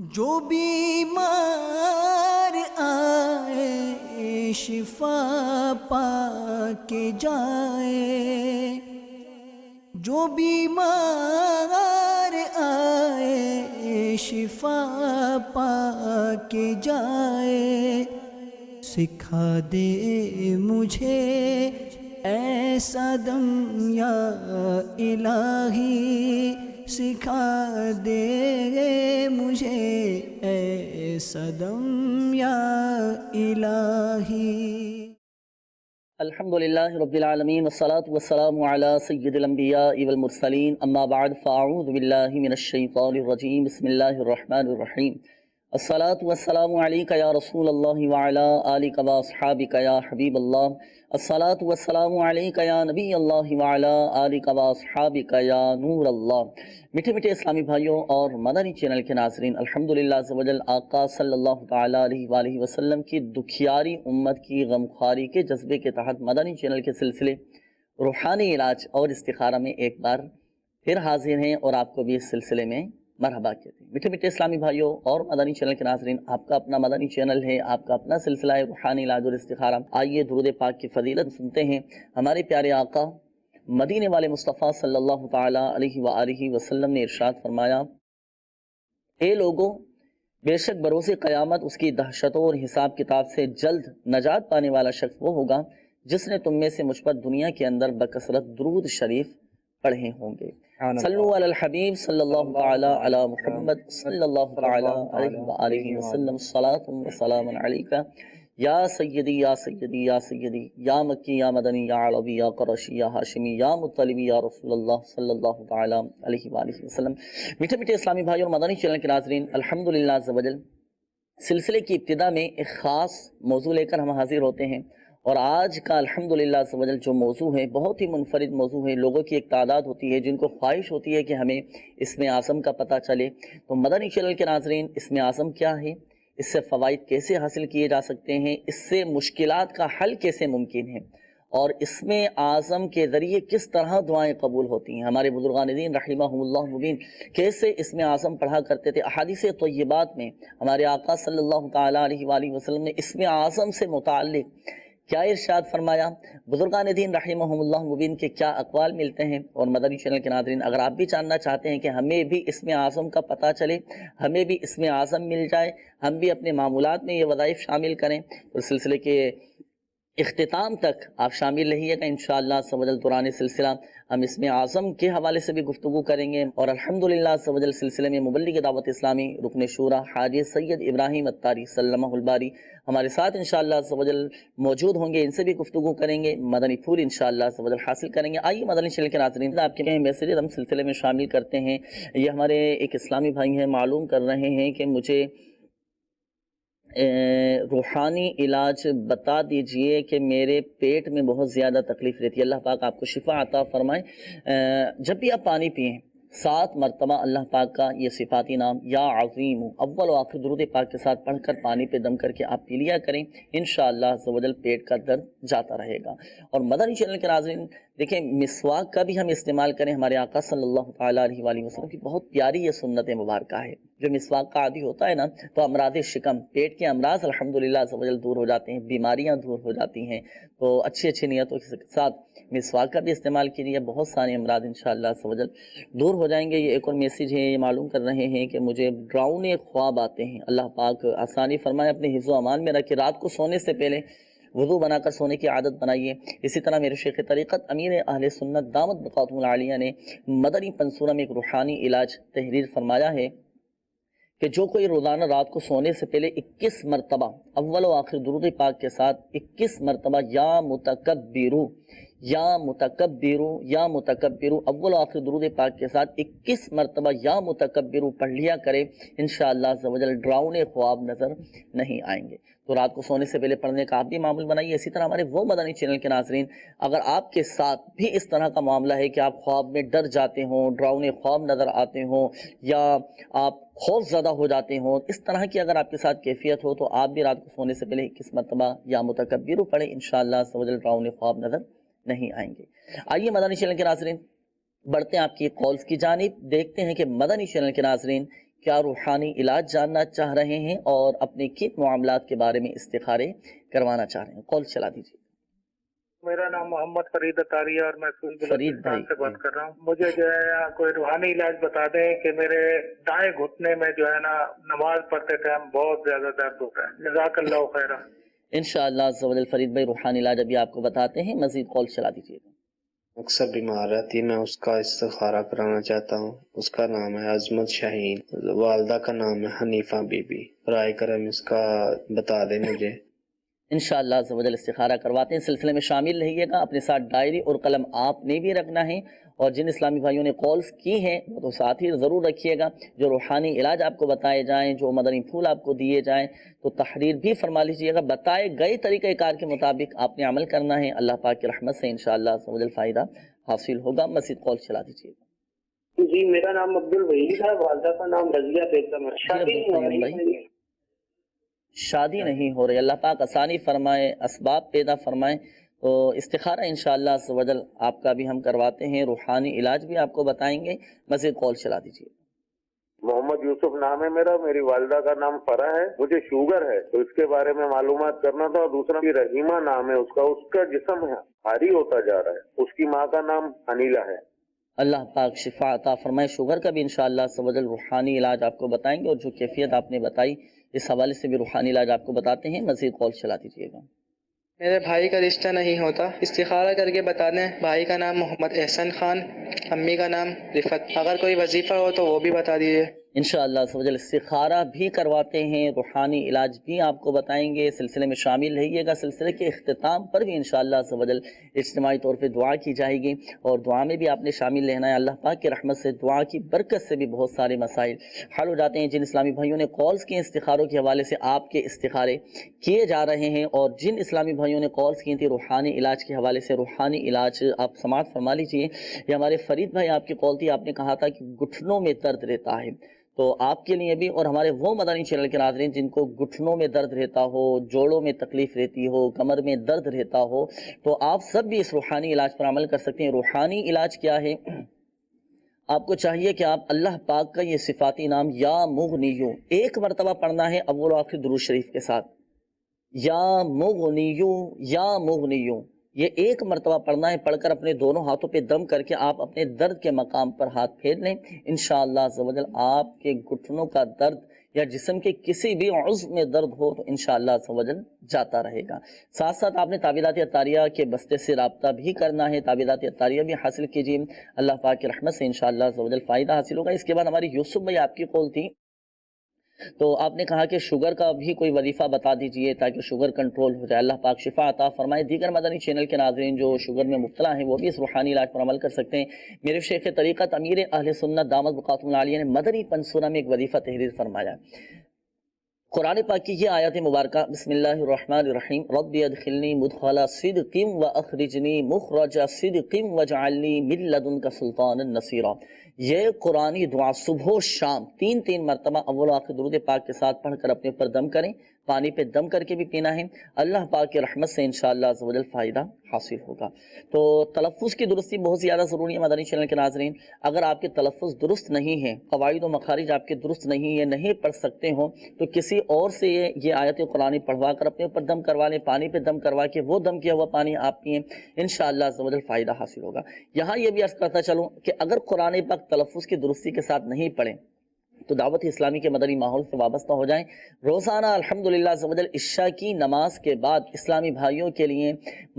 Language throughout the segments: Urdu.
جو بیمار آئے شفا پا کے جائے، جو بیمار آئے شفا پا کے جائے، سکھا دے مجھے ایسا دم یا الہی، سکھا دے مجھے ایسا دم یا الہی۔ الحمدللہ رب العالمین والصلاة والسلام علی سید الانبیاء والمرسلین، اما بعد فاعوذ باللہ من الشیطان الرجیم، بسم اللہ الرحمن الرحیم۔ الصلاة والسلام علیکہ یا رسول اللہ وعلی آلک و اصحابک یا حبیب اللہ، الصلاة والسلام علیکہ یا نبی اللہ وعلی آلک و اصحابک یا نور اللہ۔ میٹھے میٹھے اسلامی بھائیوں اور مدنی چینل کے ناظرین، الحمدللہ عز و جل آقا صلی اللہ تعالیٰ علیہ وآلہ وسلم کی دکھیاری امت کی غمخواری کے جذبے کے تحت مدنی چینل کے سلسلے روحانی علاج اور استخارہ میں ایک بار پھر حاضر ہیں اور آپ کو بھی اس سلسلے میں مرحبا کہتے ہیں۔ میٹھے میٹھے اسلامی بھائیوں اور مدنی چینل کے ناظرین، آپ کا اپنا مدنی چینل ہے، آپ کا اپنا سلسلہ ہے روحانی علاج اور استخارہ۔ آئیے درود پاک کی فضیلت سنتے ہیں۔ ہمارے پیارے آقا مدینے والے مصطفیٰ صلی اللہ تعالیٰ علیہ وآلہ وسلم نے ارشاد فرمایا، اے لوگو، بے شک بروز قیامت اس کی دہشتوں اور حساب کتاب سے جلد نجات پانے والا شخص وہ ہوگا جس نے تم میں سے مجھ پر دنیا کے اندر بکثرت درود شریف پڑھے ہوں گے۔ صلو علی الحبیب صلی اللہ تعالیٰ علی محمد صلی اللہ تعالیٰ علیہ وآلہ وسلم، صلاۃ و سلام علیکہ یا سیدی یا سیدی یا سیدی، یا مکی یا مدنی یا عربی یا قرشی یا ہاشمی یا مطلبی یا رسول اللہ صلی اللہ تعالیٰ علیہ وآلہ وسلم۔ میٹھے میٹھے اسلامی بھائی اور مدنی چینل کے ناظرین، الحمدللہ عز و جل سلسلے کی ابتدا میں ایک خاص موضوع لے کر ہم حاضر ہوتے ہیں، اور آج کا الحمدللہ عز و جل جو موضوع ہے بہت ہی منفرد موضوع ہے۔ لوگوں کی ایک تعداد ہوتی ہے جن کو خواہش ہوتی ہے کہ ہمیں اسم اعظم کا پتہ چلے، تو مدنی چینل کے ناظرین، اسم اعظم کیا ہے، اس سے فوائد کیسے حاصل کیے جا سکتے ہیں، اس سے مشکلات کا حل کیسے ممکن ہے، اور اسم اعظم کے ذریعے کس طرح دعائیں قبول ہوتی ہیں۔ ہمارے بزرگان دین رحمہم اللہ مبین کیسے اسم اعظم پڑھا کرتے تھے۔ احادیث طیبات میں ہمارے آقا صلی اللہ تعالیٰ علیہ وآلہ وسلم نے اسم اعظم سے متعلق کیا ارشاد فرمایا، بزرگان دین رحمہم اللہ مبین کے کیا اقوال ملتے ہیں۔ اور مدنی چینل کے ناظرین، اگر آپ بھی جاننا چاہتے ہیں کہ ہمیں بھی اسم اعظم کا پتہ چلے، ہمیں بھی اسم اعظم مل جائے، ہم بھی اپنے معمولات میں یہ وظائف شامل کریں، تو سلسلے کے اختتام تک آپ شامل رہیے گا انشاءاللہ عز و جل۔ دوران سلسلہ ہم اسم اعظم کے حوالے سے بھی گفتگو کریں گے، اور الحمدللہ عز و جل سلسلے میں مبلغ دعوت اسلامی رکن شورا حاجی سید ابراہیم اتاری سلمہ الباری ہمارے ساتھ انشاءاللہ عز و جل موجود ہوں گے، ان سے بھی گفتگو کریں گے، مدنی پھول انشاءاللہ عز و جل حاصل کریں گے۔ آئیے مدنی چینل کے ناظرین، آپ کے میسیجز ہم سلسلے میں شامل کرتے ہیں۔ یہ ہمارے ایک اسلامی بھائی ہیں، معلوم کر رہے ہیں کہ مجھے روحانی علاج بتا دیجئے کہ میرے پیٹ میں بہت زیادہ تکلیف رہتی ہے، اللہ پاک آپ کو شفا عطا فرمائے۔ جب بھی آپ پانی پئیں 7 مرتبہ اللہ پاک کا یہ صفاتی نام یا عظیم اول و آخر درود پاک کے ساتھ پڑھ کر پانی پہ دم کر کے آپ پی لیا کریں، انشاءاللہ عز و جل پیٹ کا درد جاتا رہے گا۔ اور مدنی چینل کے ناظرین دیکھیں، مسواک کا بھی ہم استعمال کریں۔ ہمارے آقا صلی اللہ تعالیٰ علیہ وآلہ وسلم کی بہت پیاری یہ سنت مبارکہ ہے۔ جو مسواک کا عادی ہوتا ہے نا، تو امراض شکم، پیٹ کے امراض الحمدللہ عز و جل دور ہو جاتے ہیں، بیماریاں دور ہو جاتی ہیں۔ تو اچھی اچھی نیتوں کے ساتھ مسواک کا بھی استعمال کیجیے، بہت سارے امراض انشاءاللہ عز و جل دور ہو جائیں گے۔ یہ ایک اور میسیج ہے، یہ معلوم کر رہے ہیں کہ مجھے ڈراؤنے خواب آتے ہیں، اللہ پاک آسانی فرمائے، اپنے حفظ و امان میں رکھے۔ رات کو سونے سے پہلے وضو بنا کر سونے کی عادت بنائیے۔ اسی طرح میرے شیخ طریقت امیر اہل سنت دامت بقاتہم العالیہ نے مدنی پنصورہ میں ایک روحانی علاج تحریر فرمایا ہے کہ جو کوئی روزانہ رات کو سونے سے پہلے 21 مرتبہ اول و آخر درود پاک کے ساتھ 21 مرتبہ یا متکبرو یا متکبرو یا متکبرو اول و آخر درود پاک کے ساتھ 21 مرتبہ یا متکبرو پڑھ لیا کرے، انشاءاللہ عز و جل ڈراؤنے خواب نظر نہیں آئیں گے۔ تو رات کو سونے سے پہلے پڑھنے کا آپ بھی معمول بنائیے۔ اسی طرح ہمارے وہ مدنی چینل کے ناظرین، اگر آپ کے ساتھ بھی اس طرح کا معاملہ ہے کہ آپ خواب میں ڈر جاتے ہوں، ڈراؤنے خواب نظر آتے ہوں، یا آپ خوف زدہ ہو جاتے ہوں، اس طرح کی اگر آپ کے ساتھ کیفیت ہو، تو آپ بھی رات کو سونے سے پہلے 21 مرتبہ یا متکبرو پڑھیں، انشاءاللہ عز و جل ڈراؤنے خواب نظر نہیں آئیں گے۔ آئیے مدنی چینل کے ناظرین بڑھتے ہیں آپ کی کالز کی جانب، دیکھتے ہیں کہ مدنی چینل کے ناظرین کیا روحانی علاج جاننا چاہ رہے ہیں اور اپنے کن معاملات کے بارے میں استخارے کروانا چاہ رہے ہیں؟ کال چلا دیجیے۔ میرا نام محمد فرید اتاری ہے اور میں فرید بلوچستان بھائی سے بات کر رہا ہوں۔ مجھے جو ہے کوئی روحانی علاج بتا دیں کہ میرے دائیں گھٹنے میں جو ہے نا نماز پڑھتے ٹائم بہت زیادہ درد ہوتا ہے۔ جزاک اللہ خیرہ۔ انشاءاللہ عز و جل فرید بھائی روحانی علاج ابھی آپ کو بتاتے ہیں، مزید کال چلا دیجیے گا۔ اکثر بیمار رہتی ہے، میں اس کا استخارہ کرانا چاہتا ہوں۔ اس کا نام ہے عظمت شاہین، والدہ کا نام ہے حنیفہ بی بی۔ برائے کرم اس کا بتا دیں مجھے۔ انشاءاللہ عز و جل استخارہ کرواتے ہیں، سلسلے میں شامل رہیے گا۔ اپنے ساتھ ڈائری اور قلم آپ نے بھی رکھنا ہے، اور جن اسلامی بھائیوں نے کالز کی ہیں وہ تو ساتھ ہی ضرور رکھیے گا۔ جو روحانی علاج آپ کو بتائے جائیں، جو مدنی پھول آپ کو دیے جائیں تو تحریر بھی فرما لیجیے گا۔ بتائے گئے طریقہ کار کے مطابق آپ نے عمل کرنا ہے، اللہ پاک کی رحمت سے انشاءاللہ عز و جل فائدہ حاصل ہوگا۔ مزید کال چلا دیجیے گا۔ جی میرا نام عبد الوحید ہے، والدہ کا نام رضیہ بیگم ہے۔ شادی نہیں ہو رہی ہے۔ شادی نہیں ہو رہی، اللہ پاک آسانی فرمائے، اسباب پیدا فرمائے۔ تو استخارہ انشاءاللہ عز و جل آپ کا بھی ہم کرواتے ہیں، روحانی علاج بھی آپ کو بتائیں گے۔ مزید کال چلا دیجیے۔ محمد یوسف نام ہے میرا، میری والدہ کا نام فرح ہے، مجھے شوگر ہے تو اس کے بارے میں معلومات کرنا تھا۔ اور دوسرا رحیمہ نام ہے اس کا جسم ہے بھاری ہوتا جا رہا ہے، اس کی ماں کا نام انیلا ہے۔ اللہ پاک شفا عطا فرمائے۔ شوگر کا بھی انشاءاللہ عز و جل روحانی علاج آپ کو بتائیں گے، اور جو کیفیت آپ نے بتائی اس حوالے سے بھی روحانی علاج آپ کو بتاتے ہیں۔ مزید کال چلا دیجیے گا۔ میرے بھائی کا رشتہ نہیں ہوتا، استخارہ کر کے بتا دیں۔ بھائی کا نام محمد احسن خان، امی کا نام رفت۔ اگر کوئی وظیفہ ہو تو وہ بھی بتا دیجیے۔ انشاءاللہ عز و جل استخارہ بھی کرواتے ہیں، روحانی علاج بھی آپ کو بتائیں گے۔ سلسلے میں شامل رہیے گا۔ سلسلے کے اختتام پر بھی انشاءاللہ عز و جل اجتماعی طور پہ دعا کی جائے گی، اور دعا میں بھی آپ نے شامل رہنا ہے۔ اللہ پاک کی رحمت سے، دعا کی برکت سے بھی بہت سارے مسائل حل ہو جاتے ہیں۔ جن اسلامی بھائیوں نے کالز کی استخاروں کے حوالے سے آپ کے استخارے کیے جا رہے ہیں، اور جن اسلامی بھائیوں نے کالز کی تھی روحانی علاج کے حوالے سے، روحانی علاج آپ سماعت فرما لیجیے۔ یہ ہمارے فرید بھائی آپ کی کال تھی، آپ نے کہا تھا کہ گھٹنوں میں درد رہتا ہے، تو آپ کے لیے بھی، اور ہمارے وہ مدنی چینل کے ناظرین جن کو گھٹنوں میں درد رہتا ہو، جوڑوں میں تکلیف رہتی ہو، کمر میں درد رہتا ہو، تو آپ سب بھی اس روحانی علاج پر عمل کر سکتے ہیں۔ روحانی علاج کیا ہے؟ آپ کو چاہیے کہ آپ اللہ پاک کا یہ صفاتی نام یا مغنیو ایک مرتبہ پڑھنا ہے اول و آخر درود شریف کے ساتھ۔ یا مغنیو، یا مغنیو، یہ ایک مرتبہ پڑھنا ہے۔ پڑھ کر اپنے دونوں ہاتھوں پہ دم کر کے آپ اپنے درد کے مقام پر ہاتھ پھیر لیں۔ انشاءاللہ عز و جل آپ کے گھٹنوں کا درد یا جسم کے کسی بھی عضو میں درد ہو تو انشاءاللہ عز و جل جاتا رہے گا۔ ساتھ ساتھ آپ نے تعویذات اطاریہ کے بستے سے رابطہ بھی کرنا ہے، تعویذات اطاریہ بھی حاصل کیجیے۔ اللہ پاک کی رحمت سے انشاءاللہ عز و جل فائدہ حاصل ہوگا۔ اس کے بعد ہماری یوسف بھائی آپ کی کال تھی، تو آپ نے کہا کہ شوگر کا بھی کوئی وظیفہ بتا دیجئے تاکہ شوگر کنٹرول ہو جائے۔ اللہ پاک شفا عطا فرمائے۔ دیگر مدنی چینل کے ناظرین جو شوگر میں مبتلا ہیں وہ بھی اس روحانی علاج پر عمل کر سکتے ہیں۔ میرے شیخ طریقت امیر اہل سنت دامت بقاتم العالیہ نے مدنی پنسورہ میں ایک وظیفہ تحریر فرمایا۔ قرآن پاک کی یہ آیت مبارکہ، بسم اللہ الرحمن الرحیم، رب ادخلنی مدخل صدق واخرجنی مخرج صدق واجعلنی من لدنک سلطانا نصیرا۔ یہ قرآنی دعا صبح و شام تین مرتبہ اول و آخر درود پاک کے ساتھ پڑھ کر اپنے اوپر دم کریں، پانی پہ دم کر کے بھی پینا ہے۔ اللہ پاک کی رحمت سے انشاءاللہ عز و جل فائدہ حاصل ہوگا۔ تو تلفظ کی درستی بہت زیادہ ضروری ہے مدنی چینل کے ناظرین۔ اگر آپ کے تلفظ درست نہیں ہیں، قواعد و مخارج آپ کے درست نہیں ہیں، نہیں پڑھ سکتے ہوں، تو کسی اور سے یہ آیت قرآنی پڑھوا کر اپنے اوپر دم کروا لیں، پانی پہ دم کروا کے وہ دم کیا ہوا پانی آپ پئیں، انشاءاللہ عز و جل فائدہ حاصل ہوگا۔ یہاں یہ بھی عرض کرتا چلوں کہ اگر قرآن پاک تلفظ کی درستی کے ساتھ نہیں پڑھیں تو دعوت اسلامی کے مدنی ماحول سے وابستہ ہو جائیں۔ روزانہ الحمدللہ عز و جل عشاء کی نماز کے بعد اسلامی بھائیوں کے لیے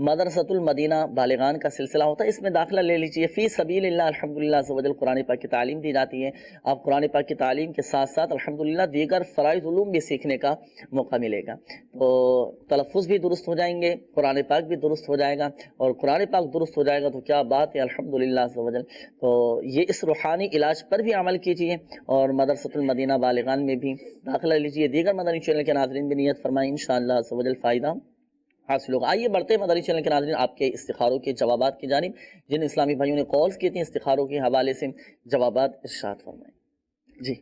مدرسۃ المدینہ بالغان کا سلسلہ ہوتا ہے، اس میں داخلہ لے لیجئے۔ فی سبیل اللہ الحمدللہ عز و جل قرآن پاک کی تعلیم دی جاتی ہے۔ آپ قرآن پاک کی تعلیم کے ساتھ ساتھ الحمدللہ دیگر فرائض علوم بھی سیکھنے کا موقع ملے گا۔ تو تلفظ بھی درست ہو جائیں گے، قرآن پاک بھی درست ہو جائے گا، اور قرآن پاک درست ہو جائے گا تو کیا بات ہے الحمدللہ عز و جل۔ تو یہ اس روحانی علاج پر بھی عمل کیجئے، اور مدرسۃ المدینہ بالغان میں بھی داخلہ لیجئے۔ دیگر مدنی چینل کے ناظرین بھی نیت فرمائیں، انشاءاللہ عز و جل فائدہ حاصل ہوگا۔ آئیے بڑھتے ہیں مدنی چینل کے ناظرین آپ کے استخاروں کے جوابات کی جانب۔ جن اسلامی بھائیوں نے کالز کی تھیں استخاروں کے حوالے سے جوابات ارشاد فرمائیں۔ جی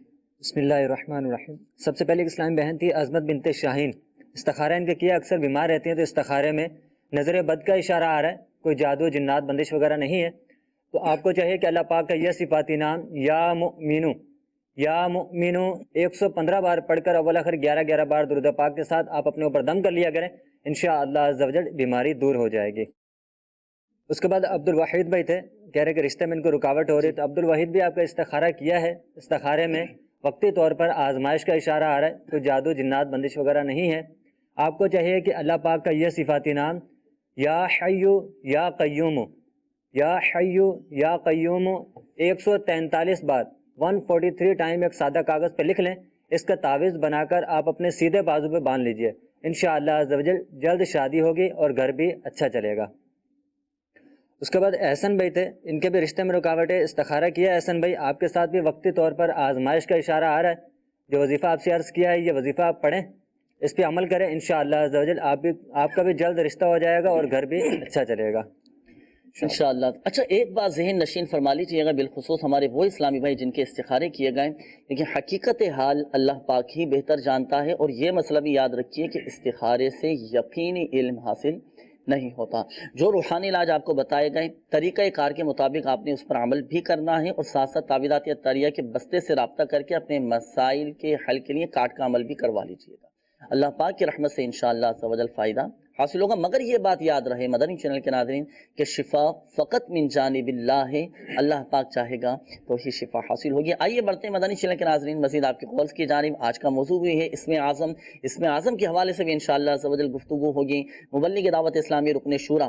بسم اللہ الرحمن الرحیم۔ سب سے پہلے ایک اسلامی بہن تھی عظمت بنت شاہین، استخارہ ان کے کیا، اکثر بیمار رہتے ہیں تو استخارے میں نظر بد کا اشارہ آ رہا ہے، کوئی جادو جنات بندش وغیرہ نہیں ہے، تو آپ کو چاہیے کہ اللہ پاک کا یہ صفاتی نام یا مؤمنو، یا مؤمنو 115 بار پڑھ کر اول آخر 11 بار درود پاک کے ساتھ آپ اپنے اوپر دم کر لیا کریں، انشاءاللہ عز و جل بیماری دور ہو جائے گی۔ اس کے بعد عبد الواحد بھائی تھے، کہہ رہے کہ رشتے میں ان کو رکاوٹ ہو رہی ہے، تو عبد الواحد بھی آپ کا استخارہ کیا ہے، استخارے میں وقتی طور پر آزمائش کا اشارہ آ رہا ہے، کوئی جادو جنات بندش وغیرہ نہیں ہے۔ آپ کو چاہیے کہ اللہ پاک کا یہ صفاتی نام یا حیو یا قیوم، یا حیو یا قیوم 143 بار 143 ٹائم ایک سادہ کاغذ پہ لکھ لیں، اس کا تعویذ بنا کر آپ اپنے سیدھے بازو پہ باندھ لیجئے، انشاءاللہ عز و جل جلد شادی ہوگی اور گھر بھی اچھا چلے گا۔ اس کے بعد احسن بھائی تھے، ان کے بھی رشتے میں رکاوٹ ہے، استخارہ کیا احسن بھائی، آپ کے ساتھ بھی وقتی طور پر آزمائش کا اشارہ آ رہا ہے، جو وظیفہ آپ سے عرض کیا ہے یہ وظیفہ آپ پڑھیں، اس پہ عمل کریں، انشاءاللہ عز و جل آپ کا بھی جلد رشتہ ہو جائے گا اور گھر بھی اچھا چلے گا انشاءاللہ۔ اچھا ایک بات ذہن نشین فرما لیجیے گا، بالخصوص ہمارے وہ اسلامی بھائی جن کے استخارے کیے گئے، لیکن حقیقت حال اللہ پاک ہی بہتر جانتا ہے، اور یہ مسئلہ بھی یاد رکھیے کہ استخارے سے یقینی علم حاصل نہیں ہوتا۔ جو روحانی علاج آپ کو بتائے گئے طریقہ کار کے مطابق آپ نے اس پر عمل بھی کرنا ہے، اور ساتھ ساتھ تعویذات اطاریہ کے بستے سے رابطہ کر کے اپنے مسائل کے حل کے لیے کاٹ کا عمل بھی کروا لیجیے گا۔ اللہ پاک کی رحمت سے انشاءاللہ عز و جل فائدہ حاصل ہوگا، مگر یہ بات یاد رہے مدنی چینل کے ناظرین کہ شفا فقط من جانب اللہ ہے، اللہ پاک چاہے گا تو ہی شفا حاصل ہوگی۔ آئیے بڑھتے ہیں مدنی چینل کے ناظرین مزید آپ کے کالز کی جانب۔ آج کا موضوع بھی ہے اسم اعظم کے حوالے سے بھی انشاءاللہ عز و جل گفتگو ہوگی۔ مبلغ دعوت اسلامی رکن شورا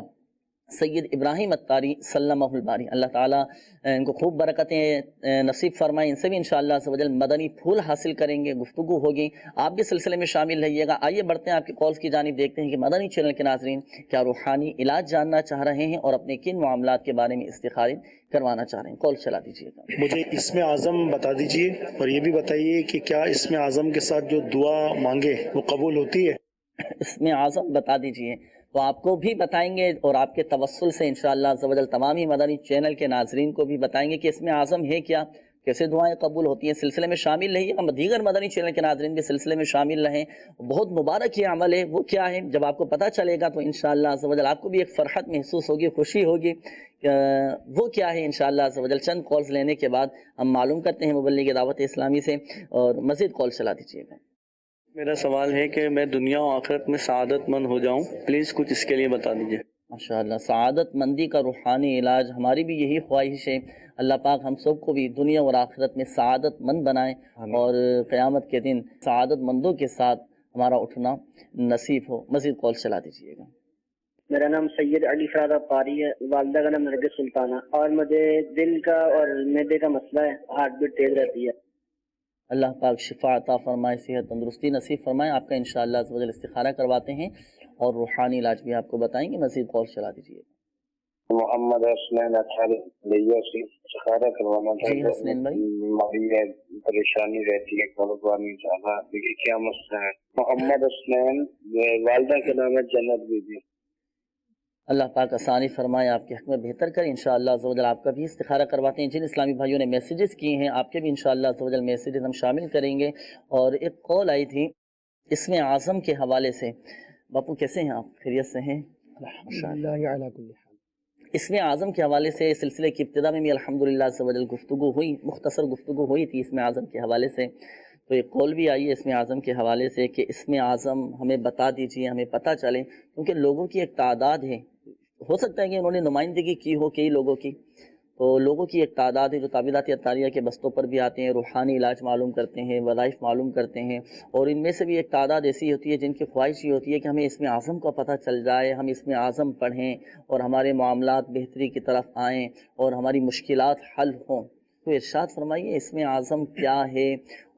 سید ابراہیم اتاری سلمہ الباری، اللہ تعالیٰ ان کو خوب برکتیں نصیب فرمائیں، ان سے بھی انشاءاللہ عز و جل مدنی پھول حاصل کریں گے، گفتگو ہوگی، آپ بھی سلسلے میں شامل رہیے گا۔ آئیے بڑھتے ہیں آپ کی کالز کی جانب، دیکھتے ہیں کہ مدنی چینل کے ناظرین کیا روحانی علاج جاننا چاہ رہے ہیں اور اپنے کن معاملات کے بارے میں استخارے کروانا چاہ رہے ہیں۔ کال چلا دیجیے گا۔ مجھے اسم اعظم بتا دیجیے، اور یہ بھی بتائیے کہ کیا اسم اعظم کے ساتھ جو دعا مانگے وہ قبول ہوتی ہے؟ اسم اعظم بتا دیجیے تو آپ کو بھی بتائیں گے، اور آپ کے توسل سے انشاءاللہ عز و جل تمام ہی مدنی چینل کے ناظرین کو بھی بتائیں گے کہ اسم اعظم ہے کیا، کیسے دعائیں قبول ہوتی ہیں۔ سلسلے میں شامل رہیے گا، دیگر مدنی چینل کے ناظرین بھی سلسلے میں شامل رہیں۔ بہت مبارک یہ عمل ہے، وہ کیا ہے جب آپ کو پتہ چلے گا تو انشاءاللہ عز و جل آپ کو بھی ایک فرحت محسوس ہوگی، خوشی ہوگی، وہ کیا ہے انشاءاللہ عز و جل چند کالز لینے کے بعد ہم معلوم کرتے ہیں مبلغ دعوت اسلامی سے، اور مزید کال چلا دیجیے گا۔ میرا سوال ہے کہ میں دنیا و آخرت میں سعادت مند ہو جاؤں، پلیز کچھ اس کے لیے بتا دیجیے۔ ماشاءاللہ، سعادت مندی کا روحانی علاج ہماری بھی یہی خواہش ہے، اللہ پاک ہم سب کو بھی دنیا اور آخرت میں سعادت مند بنائیں، اور قیامت کے دن سعادت مندوں کے ساتھ ہمارا اٹھنا نصیب ہو۔ مزید کال چلا دیجیے گا۔ میرا نام سید علی شادہ قاری ہے، والدہ کا نام نرگس سلطانہ، اور مجھے دل کا اور معدے کا مسئلہ ہے، ہارٹ بیٹ تیز رہتی ہے۔ اللہ پاک شفا عطا فرمائے، صحت تندرستی نصیب فرمائے۔ آپ کا انشاءاللہ عز و جل استخارہ کرواتے ہیں اور روحانی علاج بھی آپ کو بتائیں گے۔ مزید کال چلا دیجیے۔ محمد حسنین اچھا سے استخارہ کروانا تھا، جی حسنین بھائی، ہماری پریشانی رہتی ہے، قربانی چاہا دیکھیے کیا مسئلہ ہے۔ محمد حسنین، والدہ کے نام ہے جنت بی بی۔ اللہ پاک آسانی فرمائے، آپ کے حق میں بہتر کرے انشاءاللہ عز و جل۔ آپ کا بھی استخارہ کرواتے ہیں۔ جن اسلامی بھائیوں نے میسیجز کیے ہیں آپ کے بھی انشاءاللہ عز و جل میسیجز ہم شامل کریں گے۔ اور ایک کال آئی تھی اسم اعظم کے حوالے سے۔ باپو کیسے ہیں آپ؟ خیریت سے ہیں؟ اسم اعظم کے حوالے سے سلسلے کی ابتدا میں بھی الحمدللہ عز و جل گفتگو ہوئی، مختصر گفتگو ہوئی تھی اسم اعظم کے حوالے سے، تو ایک کال بھی آئی ہے اسم اعظم کے حوالے سے کہ اسم اعظم ہمیں بتا دیجیے، ہمیں پتہ چلے، کیونکہ لوگوں کی ایک تعداد ہے، ہو سکتا ہے کہ انہوں نے نمائندگی کی ہو کئی لوگوں کی، تو لوگوں کی ایک تعداد ہے جو تعویذات اطاریہ کے بستوں پر بھی آتے ہیں، روحانی علاج معلوم کرتے ہیں، وظائف معلوم کرتے ہیں، اور ان میں سے بھی ایک تعداد ایسی ہوتی ہے جن کی خواہش یہ ہوتی ہے کہ ہمیں اسم اعظم کا پتہ چل جائے، ہم اسم اعظم پڑھیں اور ہمارے معاملات بہتری کی طرف آئیں اور ہماری مشکلات حل ہوں۔ تو ارشاد فرمائیے اسم اعظم کیا ہے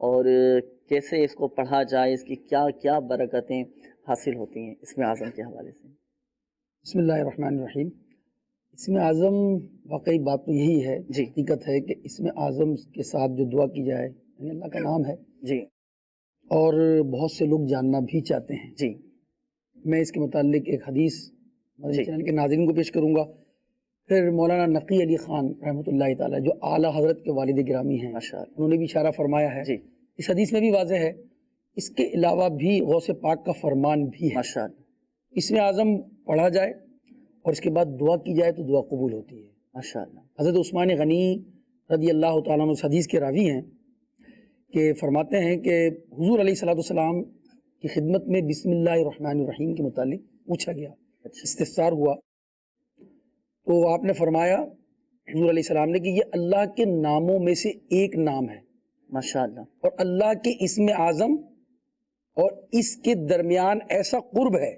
اور کیسے اس کو پڑھا جائے، اس کی کیا کیا برکتیں حاصل ہوتی ہیں اسم اعظم کے حوالے سے۔ بسم اللہ الرحمن الرحیم۔ اسم اعظم واقعی بات تو یہی ہے، جی حقیقت ہے کہ اسم اعظم کے ساتھ جو دعا کی جائے، یعنی اللہ کا نام ہے جی، اور بہت سے لوگ جاننا بھی چاہتے ہیں۔ جی میں اس کے متعلق ایک حدیث مدنی چینل کے ناظرین کو پیش کروں گا، پھر مولانا نقی علی خان رحمۃ اللہ تعالیٰ جو اعلیٰ حضرت کے والد گرامی ہیں، انہوں نے بھی اشارہ فرمایا ہے، اس حدیث میں بھی واضح ہے۔ اس کے علاوہ بھی غوث پاک کا فرمان بھی ہے، اسم اعظم پڑھا جائے اور اس کے بعد دعا کی جائے تو دعا قبول ہوتی ہے۔ ماشاءاللہ۔ حضرت عثمان غنی رضی اللہ تعالیٰ عنہ اس حدیث کے راوی ہیں کہ فرماتے ہیں کہ حضور علیہ الصلوۃ والسلام کی خدمت میں بسم اللہ الرحمن الرحیم کے متعلق پوچھا گیا، استفسار ہوا، تو آپ نے فرمایا حضور علیہ السلام نے کہ یہ اللہ کے ناموں میں سے ایک نام ہے، ماشاءاللہ، اور اللہ کے اسم اعظم اور اس کے درمیان ایسا قرب ہے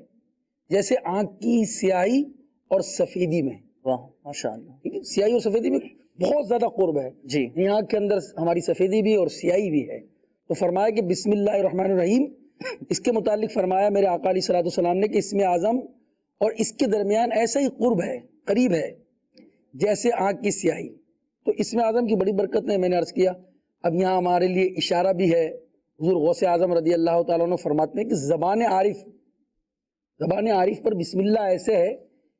جیسے آنکھ کی سیاہی اور سفیدی میں. واہ ماشاءاللہ، سیاہی اور سفیدی میں بہت زیادہ قرب ہے جی، آنکھ کے اندر ہماری سفیدی بھی اور سیاہی بھی ہے. تو فرمایا کہ بسم اللہ الرحمن الرحیم، اس کے متعلق فرمایا میرے آقا علیہ الصلوۃ والسلام نے کہ اسم اعظم اور اس کے درمیان ایسا ہی قرب ہے، قریب ہے جیسے آنکھ کی سیاہی. تو اسم اعظم کی بڑی برکت ہے، میں نے عرض کیا. اب یہاں ہمارے لیے اشارہ بھی ہے، حضور غوث اعظم رضی اللہ تعالیٰ عنہ فرماتے ہیں کہ زبان عارف پر بسم اللہ ایسے ہے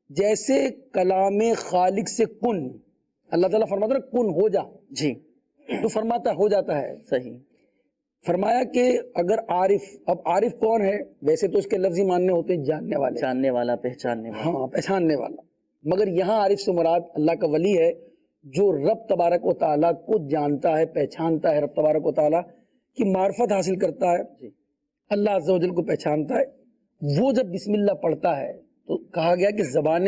جیسے کلام خالق سے کن، اللہ تعالیٰ فرماتا ہے کن ہو جا، جی، تو فرماتا ہو جاتا ہے. صحیح. فرمایا کہ اگر عارف، اب عارف کون ہے؟ ویسے تو اس کے لفظی ماننے ہوتے ہیں جاننے والے، جاننے والا، پہچاننے والا، ہاں پہچاننے والا، مگر یہاں عارف سے مراد اللہ کا ولی ہے جو رب تبارک و تعالیٰ کو جانتا ہے، پہچانتا ہے، رب تبارک و تعالیٰ کی معرفت حاصل کرتا ہے، اللہ عز و جل کو پہچانتا ہے. وہ جب بسم اللہ پڑھتا ہے تو کہا گیا کہ زبان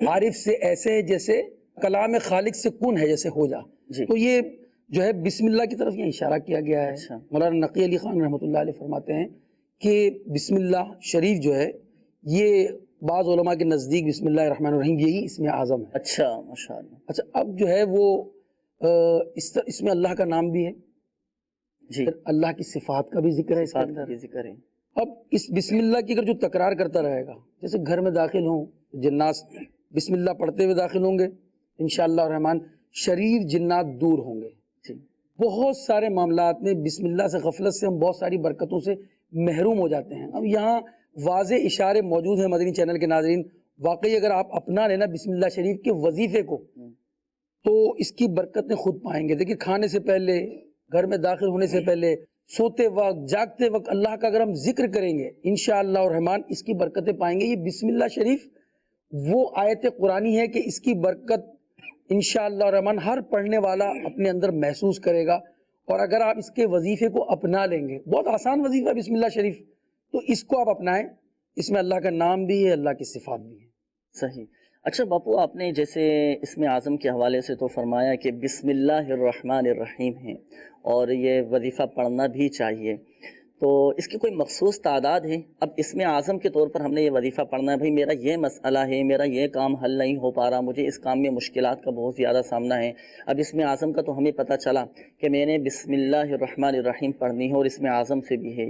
عارف سے ایسے ہے جیسے کلام خالق سے کن ہے، جیسے ہو جا. تو یہ جو ہے بسم اللہ کی طرف یہ اشارہ کیا گیا ہے. مولانا نقی علی خان رحمۃ اللہ علیہ فرماتے ہیں کہ بسم اللہ شریف جو ہے یہ بعض علماء کے نزدیک بسم اللہ الرحمن الرحیم یہی اسم اعظم ہے. اچھا ماشاءاللہ. اچھا، اب جو ہے وہ اس میں اللہ کا نام بھی ہے جی، اللہ کی صفات کا بھی ذکر ہے، اس کے اندر ذکر ہے. اب اس بسم اللہ کی اگر جو تکرار کرتا رہے گا، جیسے گھر میں داخل ہوں جنات بسم اللہ پڑھتے ہوئے داخل ہوں گے انشاءاللہ الرحمن، شریر جنات دور ہوں گے. بہت سارے معاملات میں بسم اللہ سے غفلت سے ہم بہت ساری برکتوں سے محروم ہو جاتے ہیں. اب یہاں واضح اشارے موجود ہیں مدنی چینل کے ناظرین، واقعی اگر آپ اپنا لینا بسم اللہ شریف کے وظیفے کو تو اس کی برکتیں خود پائیں گے. دیکھیں کھانے سے پہلے، گھر میں داخل ہونے سے پہلے، سوتے وقت، جاگتے وقت اللہ کا اگر ہم ذکر کریں گے انشاءاللہ الرحمن اس کی برکتیں پائیں گے. یہ بسم اللہ شریف وہ آیت قرآنی ہے کہ اس کی برکت انشاءاللہ الرحمن ہر پڑھنے والا اپنے اندر محسوس کرے گا. اور اگر آپ اس کے وظیفے کو اپنا لیں گے، بہت آسان وظیفہ ہے بسم اللہ شریف، تو اس کو آپ اپنائیں. اس میں اللہ کا نام بھی ہے، اللہ کی صفات بھی ہے. صحیح. اچھا باپو، آپ نے جیسے اسم اعظم کے حوالے سے تو فرمایا کہ بسم اللہ الرحمن الرحیم ہے اور یہ وظیفہ پڑھنا بھی چاہیے، تو اس کی کوئی مخصوص تعداد ہے؟ اب اسم اعظم کے طور پر ہم نے یہ وظیفہ پڑھنا ہے، بھئی میرا یہ مسئلہ ہے، میرا یہ کام حل نہیں ہو پا رہا، مجھے اس کام میں مشکلات کا بہت زیادہ سامنا ہے. اب اسم اعظم کا تو ہمیں پتہ چلا کہ میں نے بسم اللہ الرحمن الرحیم پڑھنی ہے اور اسم اعظم سے بھی ہے،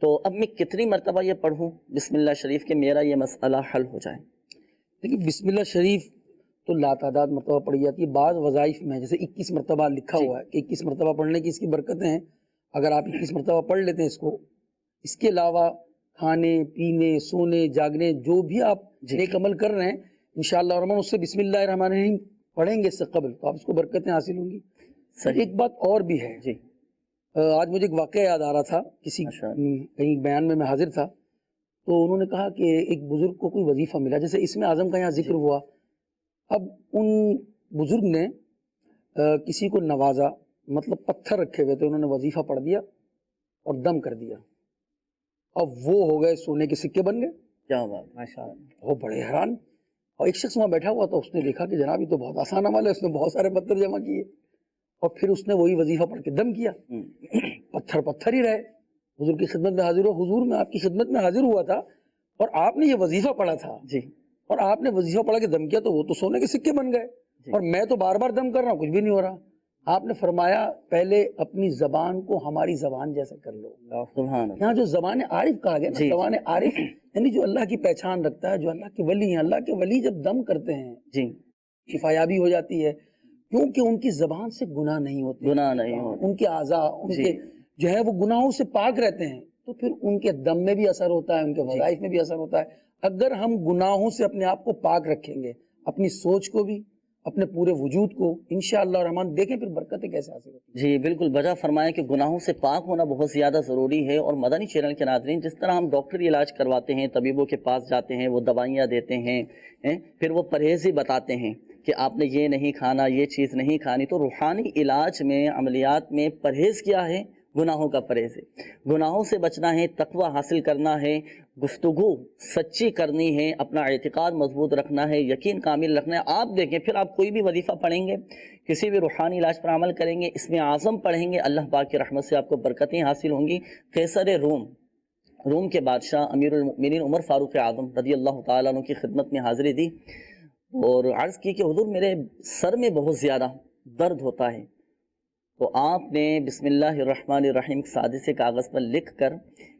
تو اب میں کتنی مرتبہ یہ پڑھوں بسم اللہ شریف کہ میرا یہ مسئلہ حل ہو جائے؟ دیکھیں بسم اللہ شریف تو لاتعداد مرتبہ پڑھی جاتی ہے. بعض وظائف میں جیسے 21 مرتبہ لکھا ہوا ہے کہ 21 مرتبہ پڑھنے کی اس کی برکتیں ہیں. اگر آپ 21 مرتبہ پڑھ لیتے ہیں اس کو، اس کے علاوہ کھانے پینے سونے جاگنے جو بھی آپ نیک عمل کر رہے ہیں انشاءاللہ الرحمن اس سے بسم اللہ الرحمن الرحیم پڑھیں گے اس سے قبل، تو آپ اس کو برکتیں حاصل ہوں گی. ایک بات اور بھی ہے، آج مجھے ایک واقعہ یاد آ رہا تھا، کسی کہیں بیان میں حاضر تھا، تو انہوں نے کہا کہ ایک بزرگ کو کوئی وظیفہ ملا، جیسے اسم اعظم کا یہاں ذکر ہوا. اب ان بزرگ نے کسی کو نوازا، مطلب پتھر رکھے ہوئے تھے، انہوں نے وظیفہ پڑھ دیا اور دم کر دیا. اب وہ ہو گئے سونے کے سکے بن گئے. کیا بات، ماشاءاللہ. وہ بڑے حیران. اور ایک شخص وہاں بیٹھا ہوا تھا، اس نے دیکھا کہ جناب یہ تو بہت آسان عمل ہے، اس نے بہت سارے پتھر جمع کیے اور پھر اس نے وہی وظیفہ پڑھ کے دم کیا. پتھر پتھر ہی رہے. حضور کی خدمت میں حاضر ہو، حضور میں آپ کی خدمت میں حاضر ہوا تھا اور آپ نے یہ وظیفہ پڑھا تھا اور آپ نے وظیفہ پڑھا کے دم کیا، تو وہ تو سونے کے سکے بن گئے اور میں تو بار بار دم کر رہا ہوں، کچھ بھی نہیں ہو رہا. آپ نے فرمایا پہلے اپنی زبان کو ہماری زبان جیسا کر لو. یہاں جو زبان عارف کہا گیا نا، زبان عارف یعنی جو اللہ کی پہچان رکھتا ہے، جو اللہ کے ولی ہیں. اللہ کے ولی جب دم کرتے ہیں شفایابی ہو جاتی ہے، کیونکہ ان کی زبان سے گناہ نہیں ہوتے، ان کے اعضاء ان کے جو ہے وہ گناہوں سے پاک رہتے ہیں، تو پھر ان کے دم میں بھی اثر ہوتا ہے، ان کے وظائف میں بھی اثر ہوتا ہے. اگر ہم گناہوں سے اپنے آپ کو پاک رکھیں گے، اپنی سوچ کو بھی، اپنے پورے وجود کو، انشاءاللہ الرحمن دیکھیں پھر برکتیں کیسے حاصل ہوتی ہیں. جی بالکل بجا فرمایا کہ گناہوں سے پاک ہونا بہت زیادہ ضروری ہے. اور مدنی چینل کے ناظرین، جس طرح ہم ڈاکٹری علاج کرواتے ہیں، طبیبوں کے پاس جاتے ہیں، وہ دوائیاں دیتے ہیں، پھر وہ پرہیز ہی بتاتے ہیں کہ آپ نے یہ نہیں کھانا، یہ چیز نہیں کھانی، تو روحانی علاج میں، عملیات میں پرہیز کیا ہے گناہوں کا پرہیز ہے، گناہوں سے بچنا ہے، تقوی حاصل کرنا ہے، گفتگو سچی کرنی ہے، اپنا اعتقاد مضبوط رکھنا ہے، یقین کامل رکھنا ہے۔ آپ دیکھیں پھر آپ کوئی بھی وظیفہ پڑھیں گے، کسی بھی روحانی علاج پر عمل کریں گے، اسم اعظم پڑھیں گے، اللہ پاک کی رحمت سے آپ کو برکتیں حاصل ہوں گی۔ قیصر روم کے بادشاہ امیر المؤمنین عمر فاروق اعظم رضی اللہ تعالیٰ عنہ کی خدمت میں حاضری دی اور عرض کی کہ حضور میرے سر میں بہت زیادہ درد ہوتا ہے، تو آپ نے بسم اللہ الرحمن الرحیم سادے سے کاغذ پر لکھ کر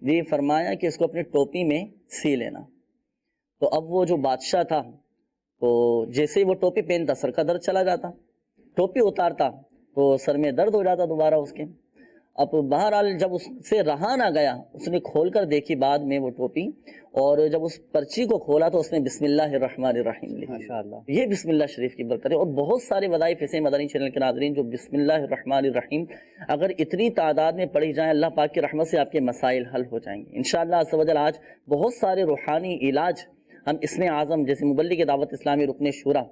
یہ فرمایا کہ اس کو اپنی ٹوپی میں سی لینا۔ تو اب وہ جو بادشاہ تھا تو جیسے ہی وہ ٹوپی پہنتا سر کا درد چلا جاتا، ٹوپی اتارتا تو سر میں درد ہو جاتا دوبارہ اس کے۔ اب بہرحال جب اس سے رہا نہ گیا، اس نے کھول کر دیکھی بعد میں وہ ٹوپی، اور جب اس پرچی کو کھولا تو اس نے بسم اللہ الرحمن الرحیم لکھی۔ ماشاءاللہ یہ بسم اللہ شریف کی برکت ہے۔ اور بہت سارے وظائف ایسے مدنی چینل کے ناظرین جو بسم اللہ الرحمن الرحیم اگر اتنی تعداد میں پڑھی جائیں، اللہ پاک کی رحمت سے آپ کے مسائل حل ہو جائیں گے انشاءاللہ عز و جل۔ آج بہت سارے روحانی علاج ہم اسم اعظم جیسے مبلغ دعوت اسلامی رکن شورا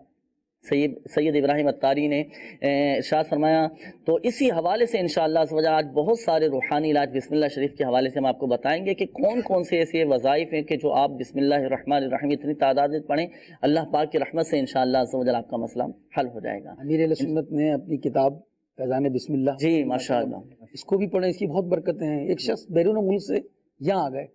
سید ابراہیم اتاری نے ارشاد فرمایا، تو اسی حوالے سے انشاءاللہ عز و جل آج بہت سارے روحانی علاج بسم اللہ شریف کے حوالے سے ہم آپ کو بتائیں گے کہ کون کون سے ایسے وظائف ہیں کہ جو آپ بسم اللہ الرحمن الرحیم اتنی تعداد میں پڑھیں، اللہ پاک کی رحمت سے انشاءاللہ عز و جل آپ کا مسئلہ حل ہو جائے گا۔ امیر اہل سنت نے اپنی کتاب فیضان بسم اللہ، جی ماشاءاللہ، اس کو بھی پڑھیں، اس کی بہت برکتیں ہیں۔ ایک شخص بیرون ملک سے یہاں آ گئے،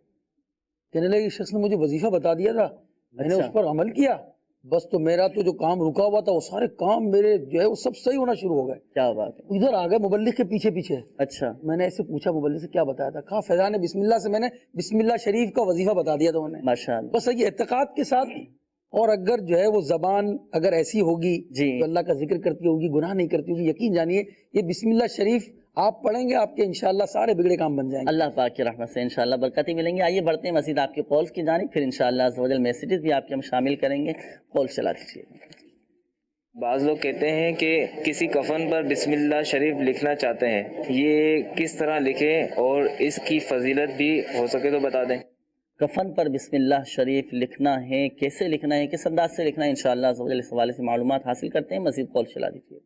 کہنے لگے شخص نے مجھے وظیفہ بتا دیا تھا، میں نے اس پر عمل کیا، بس تو میرا تو جو کام رکا ہوا تھا وہ سارے کام میرے جو ہے وہ سب صحیح ہونا شروع ہو گئے۔ کیا بات ہے، ادھر آ گئے مبلغ کے پیچھے پیچھے۔ اچھا، میں نے ایسے پوچھا مبلغ سے کیا بتایا تھا، کہا فیضان بسم اللہ سے میں نے بسم اللہ شریف کا وظیفہ بتا دیا تھا انہیں۔ ماشاءاللہ، بس یہ اعتقاد کے ساتھ، اور اگر جو ہے وہ زبان اگر ایسی ہوگی جو اللہ کا ذکر کرتی ہوگی، گناہ نہیں کرتی ہوگی، یقین جانیے یہ بسم اللہ شریف آپ پڑھیں گے آپ کے انشاءاللہ سارے بگڑے کام بن جائیں گے، اللہ پاک کی رحمت سے انشاءاللہ برکتیں ملیں گی۔ آئیے بڑھتے ہیں مزید آپ کے کالز کی جانب، پھر انشاءاللہ عز و جل میسیجز بھی آپ کے ہم شامل کریں گے۔ کال چلا دیجیے۔ بعض لوگ کہتے ہیں کہ کسی کفن پر بسم اللہ شریف لکھنا چاہتے ہیں، یہ کس طرح لکھیں اور اس کی فضیلت بھی ہو سکے تو بتا دیں۔ کفن پر بسم اللہ شریف لکھنا ہے، کیسے لکھنا ہے، کس انداز سے لکھنا ہے، انشاءاللہ عز و جل اس حوالے سے معلومات حاصل کرتے ہیں۔ مزید کال چلا دیجیے۔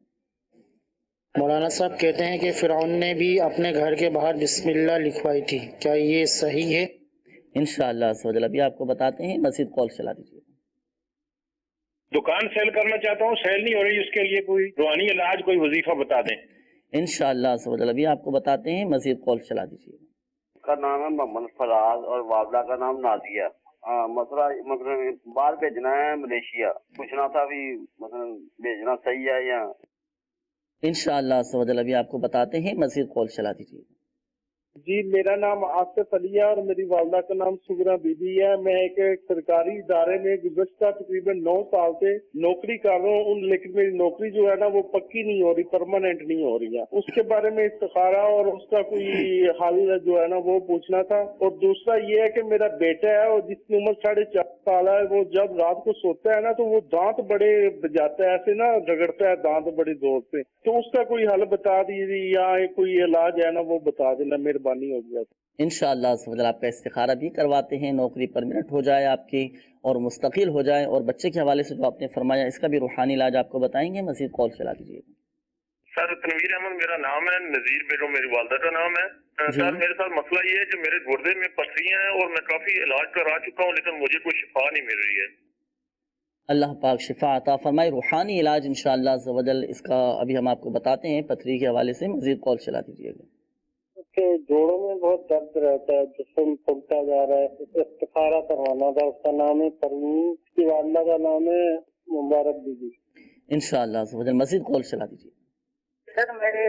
مولانا صاحب کہتے ہیں کہ فرعون نے بھی اپنے گھر کے باہر بسم اللہ لکھوائی تھی، کیا یہ صحیح ہے؟ انشاءاللہ عز و جل ابھی آپ کو بتاتے ہیں، مزید کال چلا دیجیے۔ دکان سیل کرنا چاہتا ہوں، سیل نہیں ہو رہی، اس کے لیے کوئی روحانی علاج، کوئی وظیفہ بتا دیں۔ انشاءاللہ عز و جل ابھی آپ کو بتاتے ہیں، مزید کال چلا دیجیے۔ کا نام ہے محمد فراز اور والدہ کا نام نادیہ۔ مسئلہ مطلب باہر بھیجنا ہے ملیشیا، پوچھنا تھا بھی مطلب بھیجنا صحیح ہے یا؟ انشاءاللہ عز و جل ابھی آپ کو بتاتے ہیں، مزید کال چلا دیجیے۔ جی میرا نام آصف علی ہے اور میری والدہ کا نام سغرا بی بی ہے۔ میں ایک سرکاری ادارے میں گزشتہ تقریباً 9 سال سے نوکری کر رہا ہوں، لیکن میری نوکری جو ہے نا وہ پکی نہیں ہو رہی، پرماننٹ نہیں ہو رہی ہے۔ اس کے بارے میں استخارہ اور اس کا کوئی حل جو ہے نا وہ پوچھنا تھا۔ اور دوسرا یہ ہے کہ میرا بیٹا ہے اور جس کی عمر 4.5 سال ہے، وہ جب رات کو سوتا ہے نا تو وہ دانت بڑے بجاتا ہے، ایسے نا رگڑتا ہے دانت بڑی زور سے، تو اس کا کوئی حل بتا دیجیے یا کوئی علاج ہے نا وہ بتا دینا، مہربانی ہو گیا۔ انشاءاللہ عز و جل آپ کا استخارہ بھی کرواتے ہیں، نوکری پرمنٹ ہو جائے آپ کی اور مستقل ہو جائے، اور بچے کے حوالے سے جو آپ نے فرمایا اس کا بھی روحانی علاج آپ کو بتائیں گے۔ مزید کال چلا دیجیے۔ سر تنویر احمد میرا نام ہے، نذیر بیگم میری والدہ کا نام ہے۔ سر میرے ساتھ مسئلہ یہ ہے کہ میرے گردے میں پتھریاں ہیں اور میں کافی علاج کرا چکا ہوں لیکن مجھے کوئی شفا نہیں مل رہی ہے۔ اللہ پاک شفا عطا فرمائے۔ روحانی علاج انشاءاللہ عز و جل اس کا ابھی ہم آپ کو بتاتے ہیں پتھری کے حوالے سے۔ مزید کال چلا دیجیے گا۔ کہ جوڑوں میں بہت درد رہتا ہے، جسم پھولتا جا رہا ہے، استخارہ کروانا تھا۔ اس کا نام ہے پروین، اس کی والدہ کا نام ہے مبارک بی بی۔ انشاءاللہ عز و جل مزید کال چلا دیجیے۔ سر میرے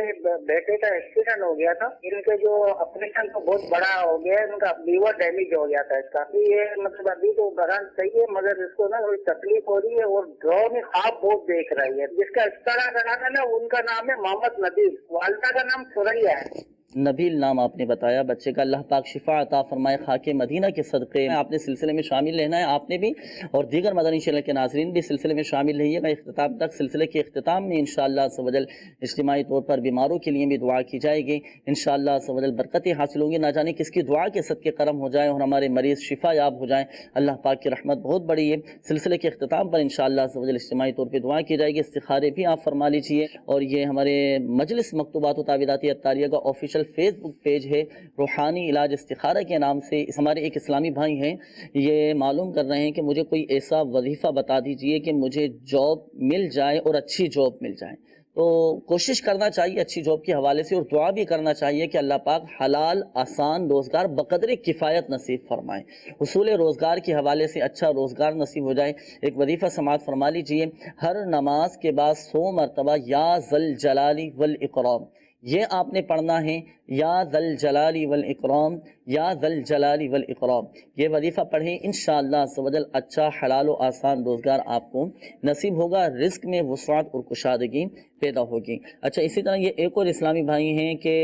بیٹے کا ایکسیڈنٹ ہو گیا تھا، ان کے جو آپریشن تو بہت بڑا ہو گیا ہے، ان کا لیور ڈیمیج ہو گیا تھا اس کا۔ یہ مطلب ابھی تو بران صحیح ہے مگر اس کو نا تھوڑی تکلیف ہو رہی ہے اور ڈرو میں خواب بہت دیکھ رہی ہے۔ جس کا استعارہ کرا تھا نا ان کا نام ہے محمد نبیل، والدہ کا نام سوریا ہے۔ نبیل نام آپ نے بتایا بچے کا، اللہ پاک شفا عطا فرمائے۔ خاک مدینہ کے صدقے آپ نے سلسلے میں شامل رہنا ہے، آپ نے بھی اور دیگر مدنی چینل کے ناظرین بھی سلسلے میں شامل رہیے گا اختتام تک۔ سلسلے کے اختتام میں انشاءاللہ عز و جل اجتماعی طور پر بیماروں کے لیے بھی دعا کی جائے گی، انشاءاللہ عز و جل برکتیں حاصل ہوں گی، نہ جانے کس کی دعا کے صدقے کرم ہو جائیں اور ہمارے مریض شفا یاب ہو جائیں۔ اللہ پاک کی رحمت بہت بڑی ہے۔ سلسلے کے اختتام پر انشاءاللہ عز و جل اجتماعی طور پہ دعا کی جائے گی، استخارے بھی آپ فرما لیجیے۔ اور یہ ہمارے مجلس مکتوبات و تعویذات اتاریہ کا آفیشیل آفیشیل فیس بک پیج ہے روحانی علاج استخارہ کے نام سے. ہمارے ایک اسلامی بھائی ہیں، یہ معلوم کر رہے ہیں کہ مجھے کوئی ایسا وظیفہ بتا دیجئے کہ مجھے جاب مل جائے اور اچھی جاب مل جائے. تو کوشش کرنا چاہیے اچھی جاب کے حوالے سے، اور دعا بھی کرنا چاہیے کہ اللہ پاک حلال آسان روزگار بقدر کفایت نصیب فرمائے. حصول روزگار کے حوالے سے اچھا روزگار نصیب ہو جائے. ایک وظیفہ سماعت فرما لیجئے، ہر نماز کے بعد 100 مرتبہ یا ذل جلالی والاکرام یہ آپ نے پڑھنا ہے. یا ذل جلالی والاکرام، یا ذل جلالی والاکرام یہ وظیفہ پڑھیں، انشاءاللہ عز و جل اچھا حلال و آسان روزگار آپ کو نصیب ہوگا، رزق میں وسعت اور کشادگی پیدا ہوگی. اچھا اسی طرح یہ ایک اور اسلامی بھائی ہیں کہ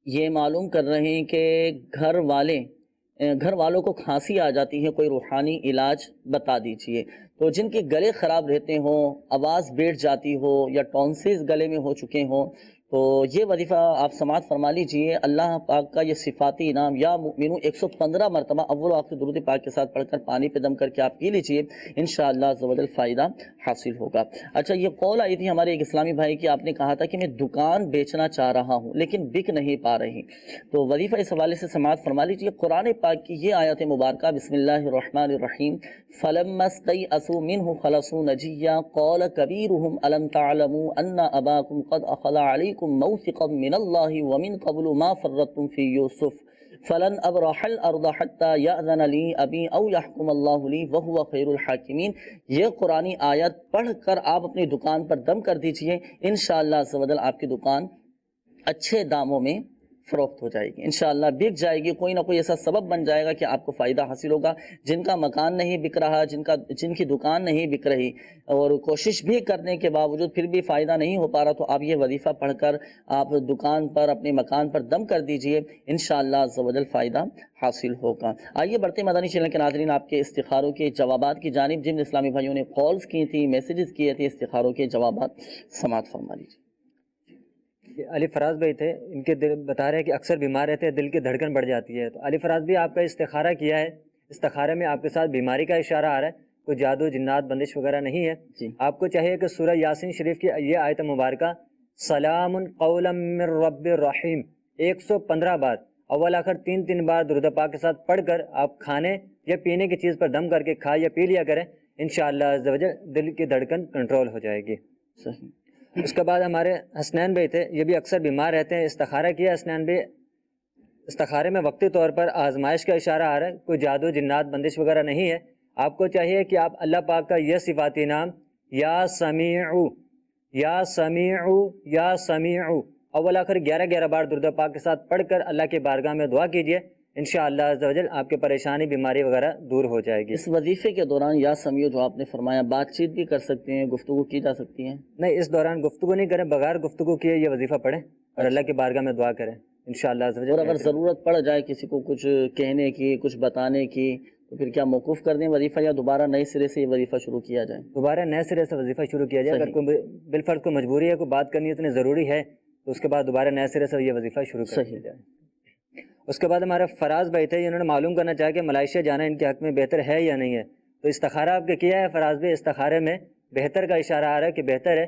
یہ معلوم کر رہے ہیں کہ گھر والوں کو کھانسی آ جاتی ہے، کوئی روحانی علاج بتا دیجئے. تو جن کے گلے خراب رہتے ہوں، آواز بیٹھ جاتی ہو، یا ٹونسلز گلے میں ہو چکے ہوں، تو یہ وظیفہ آپ سماعت فرما لیجئے. اللہ پاک کا یہ صفاتی انعام یا مؤمنون 115 مرتبہ اول و آخر درود پاک کے ساتھ پڑھ کر پانی پہ دم کر کے آپ پی لیجئے، انشاءاللہ عز و جل فائدہ حاصل ہوگا. اچھا یہ قول آئی تھی ہمارے ایک اسلامی بھائی کی، آپ نے کہا تھا کہ میں دکان بیچنا چاہ رہا ہوں لیکن بک نہیں پا رہی. تو وظیفہ اس حوالے سے سماعت فرما لیجئے. قرآن پاک کی یہ آیت مبارکہ بسم اللہ الرحمن الرحیم فَلَمَّا اسْتَيْأَسُوا مِنْهُ خَلَصُوا نَجِيًّا قَالَ كَبِيرُهُمْ أَلَمْ تَعْلَمُوا أَنَّ أَبَاكُمْ قَدْ أَخَذَ عَلَيْكُمْ مَوْثِقًا مِّنَ اللَّهِ وَمِنْ قَبْلُ مَا فَرَّطْتُمْ فِي يُوسُفَ فَلَنْ أَبْرَحَ الْأَرْضَ حَتَّى يَأْذَنَ لِي أَبِي أَوْ يَحْكُمَ اللَّهُ لِي وَهُوَ خَيْرُ الْحَاكِمِينَ. یہ قرآنی آیت پڑھ کر آپ اپنی دکان پر دم کر دیجئے، انشاءاللہ عز و جل آپ کی دکان اچھے داموں میں فروخت ہو جائے گی، انشاءاللہ بک جائے گی. کوئی نہ کوئی ایسا سبب بن جائے گا کہ آپ کو فائدہ حاصل ہوگا. جن کا مکان نہیں بک رہا، جن کی دکان نہیں بک رہی اور کوشش بھی کرنے کے باوجود پھر بھی فائدہ نہیں ہو پا رہا، تو آپ یہ وظیفہ پڑھ کر آپ دکان پر اپنے مکان پر دم کر دیجئے، انشاءاللہ عز و جل فائدہ حاصل ہوگا. آئیے بڑھتے مدنی چینل کے ناظرین آپ کے استخاروں کے جوابات کی جانب. جن اسلامی بھائیوں نے کالز کی تھی، میسیجز کیے تھے، استخاروں کے جوابات سماعت فرما لیجیے. علی فراز بھائی تھے، ان کے بتا رہے ہیں کہ اکثر بیمار رہتے ہیں، دل کی دھڑکن بڑھ جاتی ہے. تو علی فراز بھی آپ کا استخارہ کیا ہے، استخارے میں آپ کے ساتھ بیماری کا اشارہ آ رہا ہے، کوئی جادو جنات بندش وغیرہ نہیں ہے. آپ کو چاہیے کہ سورہ یاسین شریف کی یہ آیت مبارکہ سلام قولا من رب الرحیم 115 بار اول آخر 3 بار درود پاک کے ساتھ پڑھ کر آپ کھانے یا پینے کی چیز پر دم کر کے کھا یا پی لیا کریں، انشاءاللہ عز و جل دل کی دھڑکن کنٹرول ہو جائے گی. اس کے بعد ہمارے حسنین بھائی تھے، یہ بھی اکثر بیمار رہتے ہیں، استخارہ کیا حسنین بھائی. استخارے میں وقتی طور پر آزمائش کا اشارہ آ رہا ہے، کوئی جادو جنات بندش وغیرہ نہیں ہے. آپ کو چاہیے کہ آپ اللہ پاک کا یہ صفاتی نام یا سمیعو یا سمیعو یا سمیعو اول آخر 11 بار درود پاک کے ساتھ پڑھ کر اللہ کی بارگاہ میں دعا کیجئے، انشاءاللہ عز و جل آپ کے پریشانی بیماری وغیرہ دور ہو جائے گی. اس وظیفے کے دوران یا سمیع جو آپ نے فرمایا، بات چیت بھی کر سکتے ہیں، گفتگو کی جا سکتی ہے؟ نہیں، اس دوران گفتگو نہیں کریں، بغیر گفتگو کیے یہ وظیفہ پڑھیں اور اللہ کی بارگاہ میں دعا کریں انشاءاللہ عز و جل. اور اگر ضرورت پڑ جائے کسی کو کچھ کہنے کی، کچھ بتانے کی، تو پھر کیا موقوف کر دیں وظیفہ یا دوبارہ نئے سرے سے یہ وظیفہ شروع کیا جائے؟ دوبارہ نئے سرے سے وظیفہ شروع کیا جائے. اگر کوئی بالفرض کو مجبوری ہے، کوئی بات کرنی اتنی ضروری ہے، تو اس کے بعد دوبارہ نئے سرے سے یہ وظیفہ شروع کر دیا جائے. اس کے بعد ہمارے فراز بھائی تھے، انہوں نے معلوم کرنا چاہا کہ ملائیشیا جانا ان کے حق میں بہتر ہے یا نہیں ہے. تو استخارہ آپ کے کیا ہے فراز بھائی؟ استخارے میں بہتر کا اشارہ آ رہا ہے کہ بہتر ہے.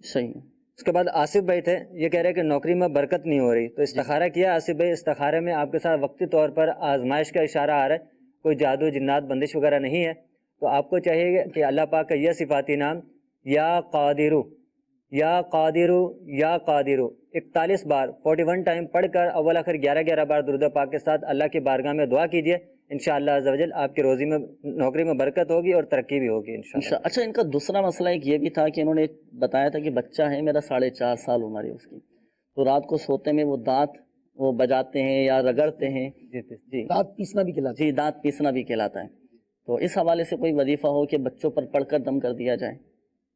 صحیح. اس کے بعد آصف بھائی تھے، یہ کہہ رہے ہیں کہ نوکری میں برکت نہیں ہو رہی. تو استخارہ کیا آصف بھائی؟ استخارے میں آپ کے ساتھ وقتی طور پر آزمائش کا اشارہ آ رہا ہے، کوئی جادو جنات بندش وغیرہ نہیں ہے. تو آپ کو چاہیے کہ اللہ پاک کا یہ صفاتی نام یا قادرو یا قادرو یا قادرو 41 بار 41 ٹائم پڑھ کر اول آخر 11 بار درود پاک کے ساتھ اللہ کی بارگاہ میں دعا کیجئے، انشاءاللہ عز و جل آپ کی روزی میں، نوکری میں برکت ہوگی اور ترقی بھی ہوگی انشاءاللہ. اچھا، ان کا دوسرا مسئلہ ایک یہ بھی تھا کہ انہوں نے بتایا تھا کہ بچہ ہے میرا 4.5 سال عمر ہے اس کی، تو رات کو سوتے میں وہ دانت وہ بجاتے ہیں یا رگڑتے ہیں. جی، دانت پیسنا بھی کہلاتا ہے. جی، دانت پیسنا بھی کہلاتا ہے. تو اس حوالے سے کوئی وظیفہ ہو کہ بچوں پر پڑھ کر دم کر دیا جائے؟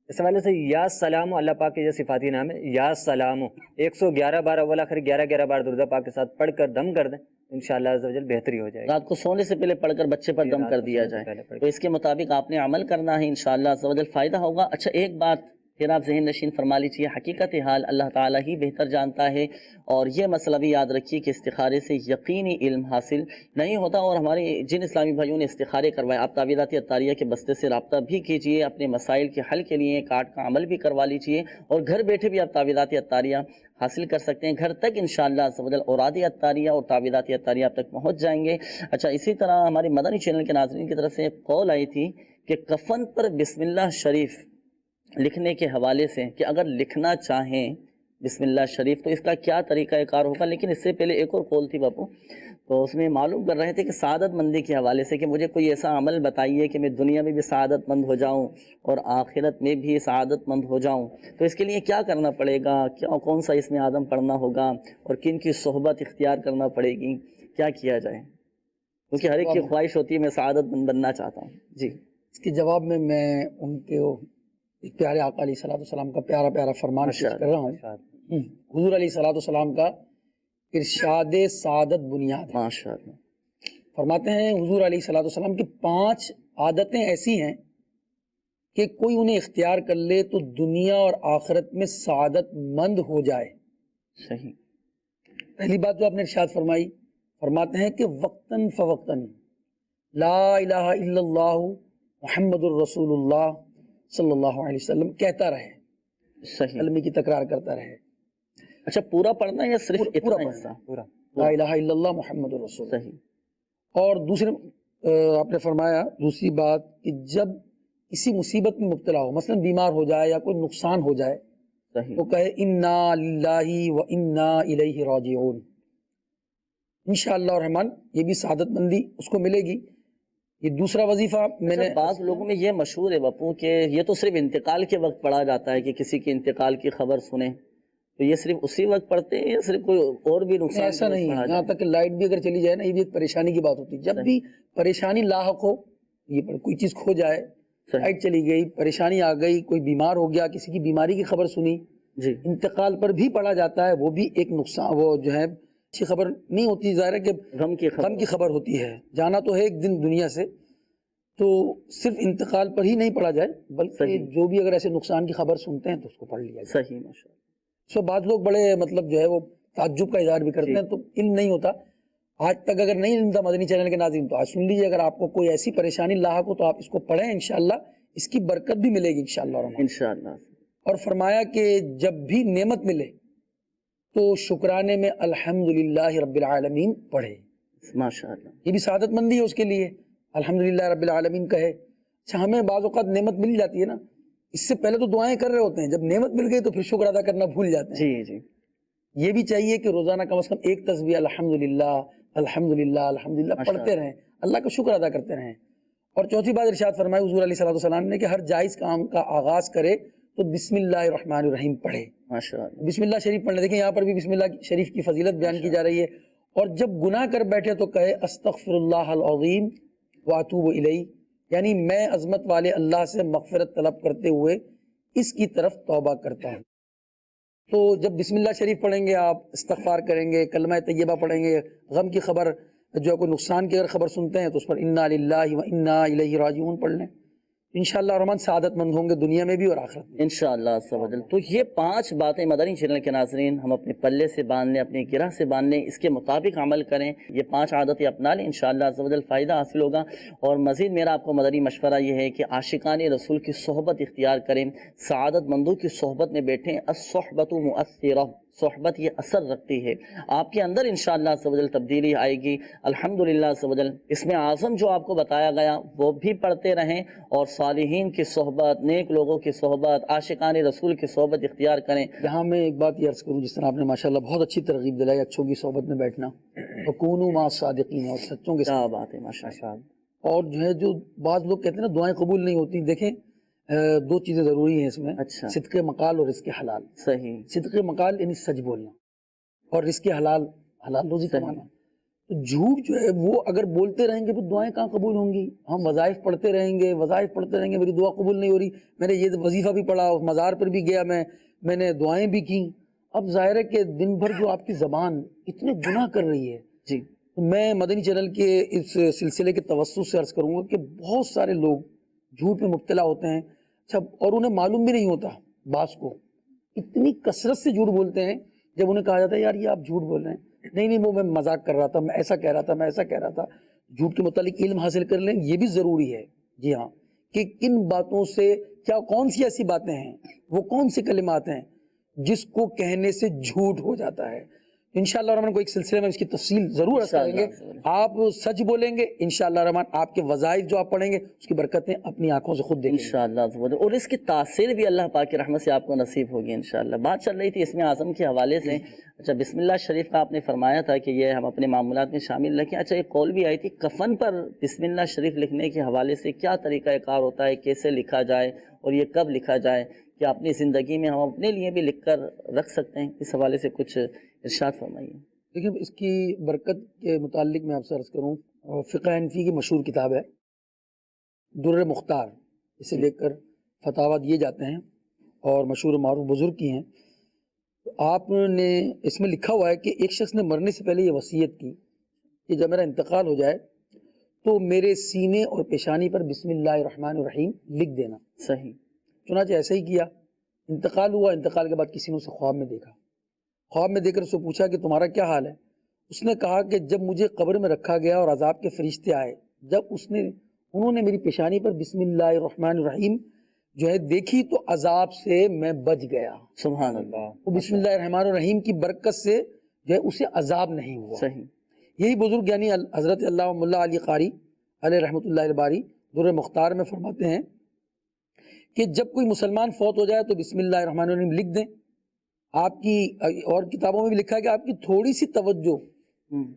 اس حوالے سے یا سلام، اللہ پاک کے یہ صفاتی نام ہے یا سلام، 111 بار اول آخر 11 بار درود پاک کے ساتھ پڑھ کر دم کر دیں، انشاءاللہ عز و جل بہتری ہو جائے گی. رات کو سونے سے پہلے پڑھ کر بچے پر دم کر دیا جائے، تو اس کے مطابق آپ نے عمل کرنا ہے، انشاءاللہ عز و جل فائدہ ہوگا. اچھا، ایک بات پھر آپ ذہن نشین فرما لیجیے، حقیقت حال اللہ تعالیٰ ہی بہتر جانتا ہے، اور یہ مسئلہ بھی یاد رکھیے کہ استخارے سے یقینی علم حاصل نہیں ہوتا، اور ہمارے جن اسلامی بھائیوں نے استخارے کروائے، آپ تعویذات عطاریہ کے بستے سے رابطہ بھی کیجیے، اپنے مسائل کے حل کے لیے کارڈ کا عمل بھی کروا لیجیے، اور گھر بیٹھے بھی آپ تعویذات عطاریہ حاصل کر سکتے ہیں، گھر تک انشاءاللہ عز و جل اوراد عطاریہ اور تعویذات عطاریہ آپ تک پہنچ جائیں گے۔ اچھا، اسی طرح ہمارے مدنی چینل کے ناظرین کی طرف سے ایک قول آئی تھی کہ کفن پر بسم اللہ شریف لکھنے کے حوالے سے کہ اگر لکھنا چاہیں بسم اللہ شریف تو اس کا کیا طریقہ کار ہوگا، لیکن اس سے پہلے ایک اور قول تھی باپو، تو اس میں معلوم کر رہے تھے کہ سعادت مندی کے حوالے سے کہ مجھے کوئی ایسا عمل بتائیے کہ میں دنیا میں بھی سعادت مند ہو جاؤں اور آخرت میں بھی سعادت مند ہو جاؤں، تو اس کے لیے کیا کرنا پڑے گا، کون سا اسم اعظم پڑھنا ہوگا، اور کن کی صحبت اختیار کرنا پڑے گی، کیا کیا جائے، کیونکہ ہر ایک کی خواہش ہوتی ہے میں سعادت مند بننا چاہتا ہوں۔ جی، اس کے جواب میں ان کے پیارے آقا علیہ الصلوۃ والسلام کا پیارا فرمان پیش کر رہا ہوں۔ حضور علیہ الصلوۃ والسلام کا ارشاد سعادت بنیاد ہے۔ ماشاءاللہ، فرماتے ہیں حضور علیہ الصلوۃ والسلام کی 5 عادتیں ایسی ہیں کہ کوئی انہیں اختیار کر لے تو دنیا اور آخرت میں سعادت مند ہو جائے۔ صحیح۔ پہلی بات جو آپ نے ارشاد فرمائی، فرماتے ہیں کہ وقتاً فوقتاً لا الہ الا اللہ محمد الرسول اللہ صلی اللہ علیہ وسلم کہتا رہے، صحیح، کلمے کی تکرار کرتا رہے۔ اچھا، پورا پڑھنا ہے یا صرف پورا اتنا پڑھنا، پورا؟ لا الہ الا اللہ محمد الرسول۔ صحیح۔ اور دوسرے آپ نے فرمایا دوسری بات کہ جب کسی مصیبت میں مبتلا ہو، مثلا بیمار ہو جائے یا کوئی نقصان ہو جائے، تو کہے انا للہ و انا الیہ راجعون۔ انشاءاللہ الرحمن یہ بھی سعادت مندی اس کو ملے گی۔ یہ دوسرا وظیفہ میں نے بعض لوگوں میں یہ مشہور ہے باپو کہ یہ تو صرف انتقال کے وقت پڑھا جاتا ہے کہ کسی کے انتقال کی خبر سنیں، تو یہ صرف اسی وقت پڑھتے ہیں یا صرف کوئی اور بھی نقصان؟ ایسا نہیں، یہاں تک کہ لائٹ بھی اگر چلی جائے نا، یہ بھی ایک پریشانی کی بات ہوتی ہے۔ جب بھی پریشانی لاحق ہو، یہ کوئی چیز کھو جائے، لائٹ چلی گئی، پریشانی آ گئی، کوئی بیمار ہو گیا، کسی کی بیماری کی خبر سنی، انتقال پر بھی پڑھا جاتا ہے، وہ بھی ایک نقصان، وہ جو ہے اچھی خبر نہیں ہوتی، ظاہر ہے کہ غم کی خبر ہوتی ہے، جانا تو ہے ایک دن دنیا سے، تو صرف انتقال پر ہی نہیں پڑھا جائے بلکہ جو بھی اگر ایسے نقصان کی خبر سنتے ہیں تو اس کو پڑھ لیا جائے۔ صحیح، ماشاءاللہ۔ سو بعض لوگ بڑے مطلب جو ہے وہ تعجب کا اظہار بھی کرتے ہیں، تو علم نہیں ہوتا، آج تک اگر نہیں علم تھا مدنی چینل کے ناظرین تو آج سن لیجیے، اگر آپ کو کوئی ایسی پریشانی لاحق ہو تو آپ اس کو پڑھیں، انشاءاللہ اس کی برکت بھی ملے گی انشاءاللہ انشاءاللہ۔ اور فرمایا کہ جب بھی نعمت ملے تو شکرانے میں الحمدللہ رب العالمین پڑھے، ماشاءاللہ، یہ بھی سعادت مندی ہے اس کے لیے، الحمدللہ رب العالمین کہے۔ اچھا، ہمیں بعض اوقات نعمت مل جاتی ہے نا، اس سے پہلے تو دعائیں کر رہے ہوتے ہیں، جب نعمت مل گئی تو پھر شکر ادا کرنا بھول جاتے ہیں۔ جی جی، یہ بھی چاہیے کہ روزانہ کم از کم ایک تسبیح الحمدللہ الحمدللہ الحمدللہ پڑھتے رہیں، اللہ کا شکر ادا کرتے رہیں۔ اور چوتھی بات ارشاد فرمایا حضور علیہ الصلوۃ والسلام نے کہ ہر جائز کام کا آغاز کرے تو بسم اللہ الرحمن الرحیم پڑھے، ماشاءاللہ، بسم اللہ شریف پڑھنے۔ دیکھیں یہاں پر بھی بسم اللہ شریف کی فضیلت بیان کی جا رہی ہے۔ اور جب گناہ کر بیٹھے تو کہے استغفر اللہ العظیم واتوب الیہ، یعنی میں عظمت والے اللہ سے مغفرت طلب کرتے ہوئے اس کی طرف توبہ کرتا ہوں۔ تو جب بسم اللہ شریف پڑھیں گے، آپ استغفار کریں گے، کلمہ طیبہ پڑھیں گے، غم کی خبر جو ہے کوئی نقصان کی اگر خبر سنتے ہیں تو اس پر انا للہ و انا الیہ راجعون پڑھ لیں، انشاءاللہ الرحمن سعادت مند ہوں گے دنیا میں بھی اور آخرت میں انشاءاللہ عز و جل۔ تو یہ 5 باتیں مدنی چینل کے ناظرین ہم اپنے پلے سے باندھ لیں، اپنے گرہ سے باندھ لیں، اس کے مطابق عمل کریں، یہ 5 عادتیں اپنا لیں، انشاءاللہ عز و جل فائدہ حاصل ہوگا۔ اور مزید میرا آپ کو مدنی مشورہ یہ ہے کہ عاشقان رسول کی صحبت اختیار کریں، سعادت مندوں کی صحبت میں بیٹھیں، الصحبت مؤثرہ، صحبت یہ اثر رکھتی ہے، آپ کے اندر انشاءاللہ عز و جل تبدیلی آئے گی۔ الحمدللہ عز و جل اسم اعظم جو آپ کو بتایا گیا وہ بھی پڑھتے رہیں، اور صالحین کی صحبت، نیک لوگوں کی صحبت، عاشقان رسول کی صحبت اختیار کریں۔ یہاں میں ایک بات یہ عرض کروں، جس طرح آپ نے ماشاءاللہ بہت اچھی ترغیب دلائی اچھوں کی صحبت میں بیٹھنا، وَكُونُوا مَعَ الصَّادِقِينَ، اور سچوں کے ساتھ۔ کیا بات ہے، ماشاءاللہ۔ اور جو ہے جو بعض لوگ کہتے ہیں نا دعائیں قبول نہیں ہوتی، دیکھیں 2 چیزیں ضروری ہیں اس میں، صدق مقال اور رزق حلال۔ صحیح، صدق مقال یعنی سچ بولنا، اور رزق حلال، حلال روزی کمانا۔ تو جھوٹ جو ہے وہ اگر بولتے رہیں گے تو دعائیں کہاں قبول ہوں گی؟ ہم وظائف پڑھتے رہیں گے، میری دعا قبول نہیں ہو رہی، میں نے یہ وظیفہ بھی پڑھا، مزار پر بھی گیا، میں نے دعائیں بھی کی، اب ظاہر ہے کہ دن بھر جو آپ کی زبان اتنے گناہ کر رہی ہے۔ جی، میں مدنی چینل کے اس سلسلے کے توسط سے عرض کروں گا کہ بہت سارے لوگ جھوٹ میں مبتلا ہوتے ہیں، اور انہیں معلوم بھی نہیں ہوتا، بعض کو اتنی کثرت سے جھوٹ بولتے ہیں، جب انہیں کہا جاتا ہے یار یہ آپ جھوٹ بول رہے ہیں، نہیں وہ میں مذاق کر رہا تھا، میں ایسا کہہ رہا تھا، میں ایسا کہہ رہا تھا۔ جھوٹ کے متعلق علم حاصل کر لیں، یہ بھی ضروری ہے، جی ہاں، کہ کن باتوں سے کیا، کون سی ایسی باتیں ہیں، وہ کون سے کلمات ہیں جس کو کہنے سے جھوٹ ہو جاتا ہے۔ انشاءاللہ الرحمن کو ایک سلسلے میں اس کی تفصیل ضرور عرض کریں گے۔ آپ سچ بولیں گے انشاءاللہ الرحمن، آپ کے وظائف جو آپ پڑھیں گے اس کی برکتیں اپنی آنکھوں سے خود دیکھیں گے انشاءاللہ، اور اس کی تاثیر بھی اللہ پاک کی رحمت سے آپ کو نصیب ہوگی انشاءاللہ۔ بات چل رہی تھی اسم اعظم کے حوالے سے، اچھا بسم اللہ شریف کا آپ نے فرمایا تھا کہ یہ ہم اپنے معمولات میں شامل رکھیں۔ اچھا ایک قول بھی آئی تھی کفن پر بسم اللہ شریف لکھنے کے حوالے سے کیا طریقہ کار ہوتا ہے، کیسے لکھا جائے اور یہ کب لکھا جائے، کہ اپنی زندگی میں ہم اپنے لیے بھی لکھ کر رکھ سکتے ہیں؟ اس حوالے سے کچھ ارشاد فرمائیے۔ دیکھیں اس کی برکت کے متعلق میں آپ سے عرض کروں، فقہ حنفی کی مشہور کتاب ہے در مختار، اسے لے کر فتاوی دیے جاتے ہیں اور مشہور معروف بزرگ کی ہیں۔ آپ نے اس میں لکھا ہوا ہے کہ ایک شخص نے مرنے سے پہلے یہ وصیت کی کہ جب میرا انتقال ہو جائے تو میرے سینے اور پیشانی پر بسم اللہ الرحمن الرحیم لکھ دینا۔ صحیح، چنانچہ ایسا ہی کیا۔ انتقال ہوا، انتقال کے بعد کسی نے اسے خواب میں دیکھا، خواب میں دیکھ کر اس سے پوچھا کہ تمہارا کیا حال ہے؟ اس نے کہا کہ جب مجھے قبر میں رکھا گیا اور عذاب کے فرشتے آئے، جب انہوں نے میری پیشانی پر بسم اللہ الرحمن الرحیم جو ہے دیکھی تو عذاب سے میں بچ گیا۔ سبحان اللہ، وہ بسم اللہ الرحمن الرحیم کی برکت سے جو ہے اسے عذاب نہیں ہوا۔ صحیح، یہی بزرگ یعنی حضرت علامہ ملا علی قاری علیہ رحمۃ اللہ الباری در مختار میں فرماتے ہیں کہ جب کوئی مسلمان فوت ہو جائے تو بسم اللہ الرحمن الرحیم لکھ دیں۔ آپ کی اور کتابوں میں بھی لکھا ہے کہ آپ کی تھوڑی سی توجہ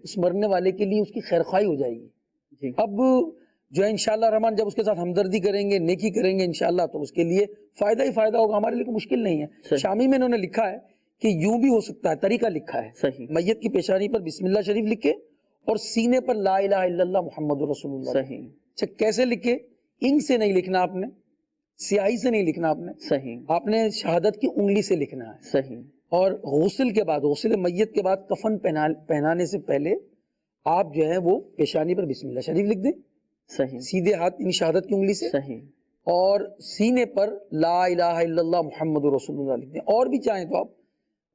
اس مرنے والے کے لیے اس کی خیرخواہی ہو جائے گی۔ اب جو ہے انشاءاللہ الرحمن جب اس کے ساتھ ہمدردی کریں گے، نیکی کریں گے انشاءاللہ، تو اس کے لیے فائدہ ہی فائدہ ہوگا، ہمارے لیے کوئی مشکل نہیں ہے۔ شامی میں انہوں نے لکھا ہے کہ یوں بھی ہو سکتا ہے، طریقہ لکھا ہے، میت کی پیشانی پر بسم اللہ شریف لکھے اور سینے پر لا الہ الا اللہ محمد رسول اللہ۔ صحیح، اچھا کیسے لکھے؟ انک سے نہیں لکھنا آپ نے، سیاہی سے نہیں لکھنا آپ نے، صحیح، آپ نے شہادت کی انگلی سے لکھنا ہے۔ صحیح، اور غسل کے بعد، غسل میت کے بعد کفن پہنانے سے پہلے آپ جو ہے وہ پیشانی پر بسم اللہ شریف لکھ دیں، صحیح، سیدھے ہاتھ یعنی شہادت کی انگلی سے، صحیح، اور سینے پر لا الہ الا اللہ محمد رسول اللہ لکھ دیں۔ اور بھی چاہیں تو آپ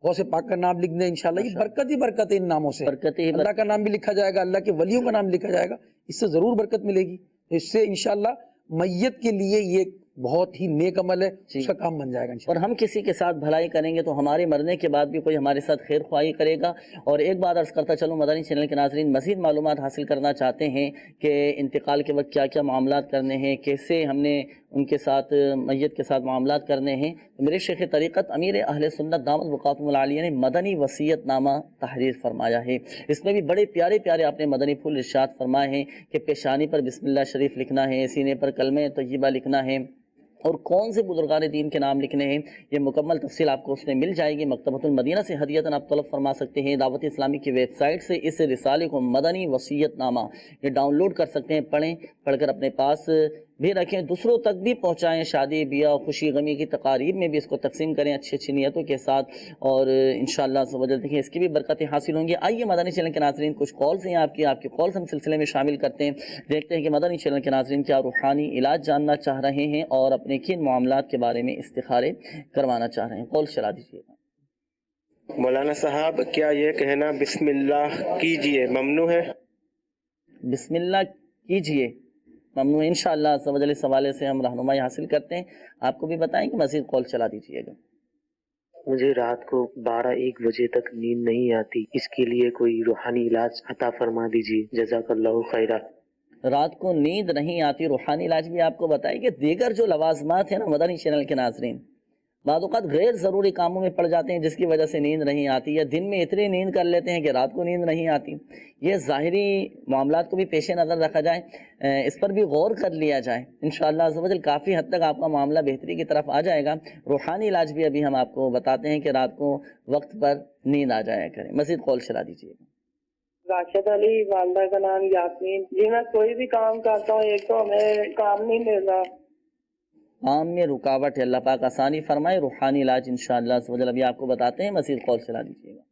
غوث پاک کا نام لکھ دیں انشاءاللہ۔ یہ برکت ہی برکت ہے ان ناموں سے، اللہ کا نام بھی لکھا جائے گا، اللہ کے ولیوں کا نام لکھا جائے گا، اس سے ضرور برکت ملے گی۔ اس سے انشاءاللہ میت کے لیے یہ بہت ہی نیک عمل ہے، اس کا کام بن جائے گا انشاءاللہ۔ اور ہم کسی کے ساتھ بھلائی کریں گے تو ہمارے مرنے کے بعد بھی کوئی ہمارے ساتھ خیر خواہی کرے گا۔ اور ایک بات عرض کرتا چلوں، مدنی چینل کے ناظرین مزید معلومات حاصل کرنا چاہتے ہیں کہ انتقال کے وقت کیا کیا معاملات کرنے ہیں، کیسے ہم نے ان کے ساتھ میت کے ساتھ معاملات کرنے ہیں، تو میرے شیخ طریقت امیر اہل سنت دامت بقاتہم العالیہ نے مدنی وصیت نامہ تحریر فرمایا ہے۔ اس میں بھی بڑے پیارے پیارے آپ نے مدنی پھول ارشاد فرمائے ہیں کہ پیشانی پر بسم اللہ شریف لکھنا ہے، سینے پر کلمہ طیبہ لکھنا ہے، اور کون سے بزرگان دین کے نام لکھنے ہیں، یہ مکمل تفصیل آپ کو اس میں مل جائے گی۔ مکتبۃ المدینہ سے ہدیتاً آپ طلب فرما سکتے ہیں۔ دعوت اسلامی کی ویب سائٹ سے اس رسالے کو مدنی وصیت نامہ یہ ڈاؤن لوڈ کر سکتے ہیں، پڑھیں، پڑھ کر اپنے پاس بھی رکھیں، دوسروں تک بھی پہنچائیں، شادی بیاہ خوشی غمی کی تقاریب میں بھی اس کو تقسیم کریں اچھی اچھی نیتوں کے ساتھ، اور انشاءاللہ عز و جل دیکھیں اس کی بھی برکتیں حاصل ہوں گی۔ آئیے مدنی چینل کے ناظرین کچھ کالز ہیں آپ کی کالز ہم سلسلے میں شامل کرتے ہیں، دیکھتے ہیں کہ مدنی چینل کے ناظرین کیا روحانی علاج جاننا چاہ رہے ہیں اور اپنے کن معاملات کے بارے میں استخارے کروانا چاہ رہے ہیں۔ کال چلا دیجیے گا۔ مولانا صاحب کیا یہ کہنا بسم اللہ کیجئے ممنوع ہے؟ بسم اللہ کیجئے ممنوع انشاءاللہ عز و جل، اس حوالے سے ہم رہنمائی حاصل کرتے ہیں، آپ کو بھی بتائیں کہ مزید کال چلا دیجیے گا۔ مجھے رات کو 12-1 بجے تک نیند نہیں آتی، اس کے لیے کوئی روحانی علاج عطا فرما دیجیے، جزاک اللہ خیرہ۔ رات کو نیند نہیں آتی، روحانی علاج بھی آپ کو بتائیں کہ دیگر جو لوازمات ہیں نا مدنی چینل کے ناظرین، بعض اوقات غیر ضروری کاموں میں پڑ جاتے ہیں جس کی وجہ سے نیند نہیں آتی، یا دن میں اتنی نیند کر لیتے ہیں کہ رات کو نیند نہیں آتی۔ یہ ظاہری معاملات کو بھی پیش نظر رکھا جائے، اس پر بھی غور کر لیا جائے، انشاءاللہ عز و جل کافی حد تک آپ کا معاملہ بہتری کی طرف آ جائے گا۔ روحانی علاج بھی ابھی ہم آپ کو بتاتے ہیں کہ رات کو وقت پر نیند آ جایا کریں۔ مزید کال چلا دیجیے گا۔ راشد علی، والدہ کا نام یاسمین جی۔ میں کوئی بھی کام کرتا ہوں، ایک تو ہمیں کام نہیں مل رہا، کام میں رکاوٹ ہے، اللہ پاک آسانی فرمائے۔ روحانی علاج انشاءاللہ عز و جل ابھی آپ کو بتاتے ہیں، مزید کال چلا دیجیے گا۔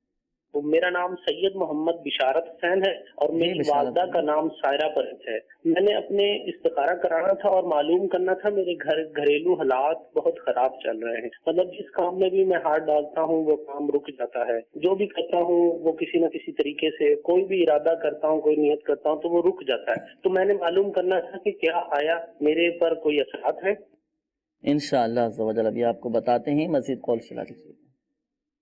تو میرا نام سید محمد بشارت حسین ہے اور میری والدہ کا نام سائرہ پرہیز ہے۔ میں نے اپنے استخارہ کرانا تھا اور معلوم کرنا تھا، میرے گھریلو حالات بہت خراب چل رہے ہیں، مطلب جس کام میں بھی میں ہاتھ ڈالتا ہوں وہ کام رک جاتا ہے، جو بھی کرتا ہوں وہ کسی نہ کسی طریقے سے، کوئی بھی ارادہ کرتا ہوں، کوئی نیت کرتا ہوں تو وہ رک جاتا ہے۔ تو میں نے معلوم کرنا تھا کہ کیا آیا میرے پر کوئی اثرات ہیں؟ انشاءاللہ عز و جل ابھی آپ کو بتاتے ہیں، مزید کال چلا دیجیے۔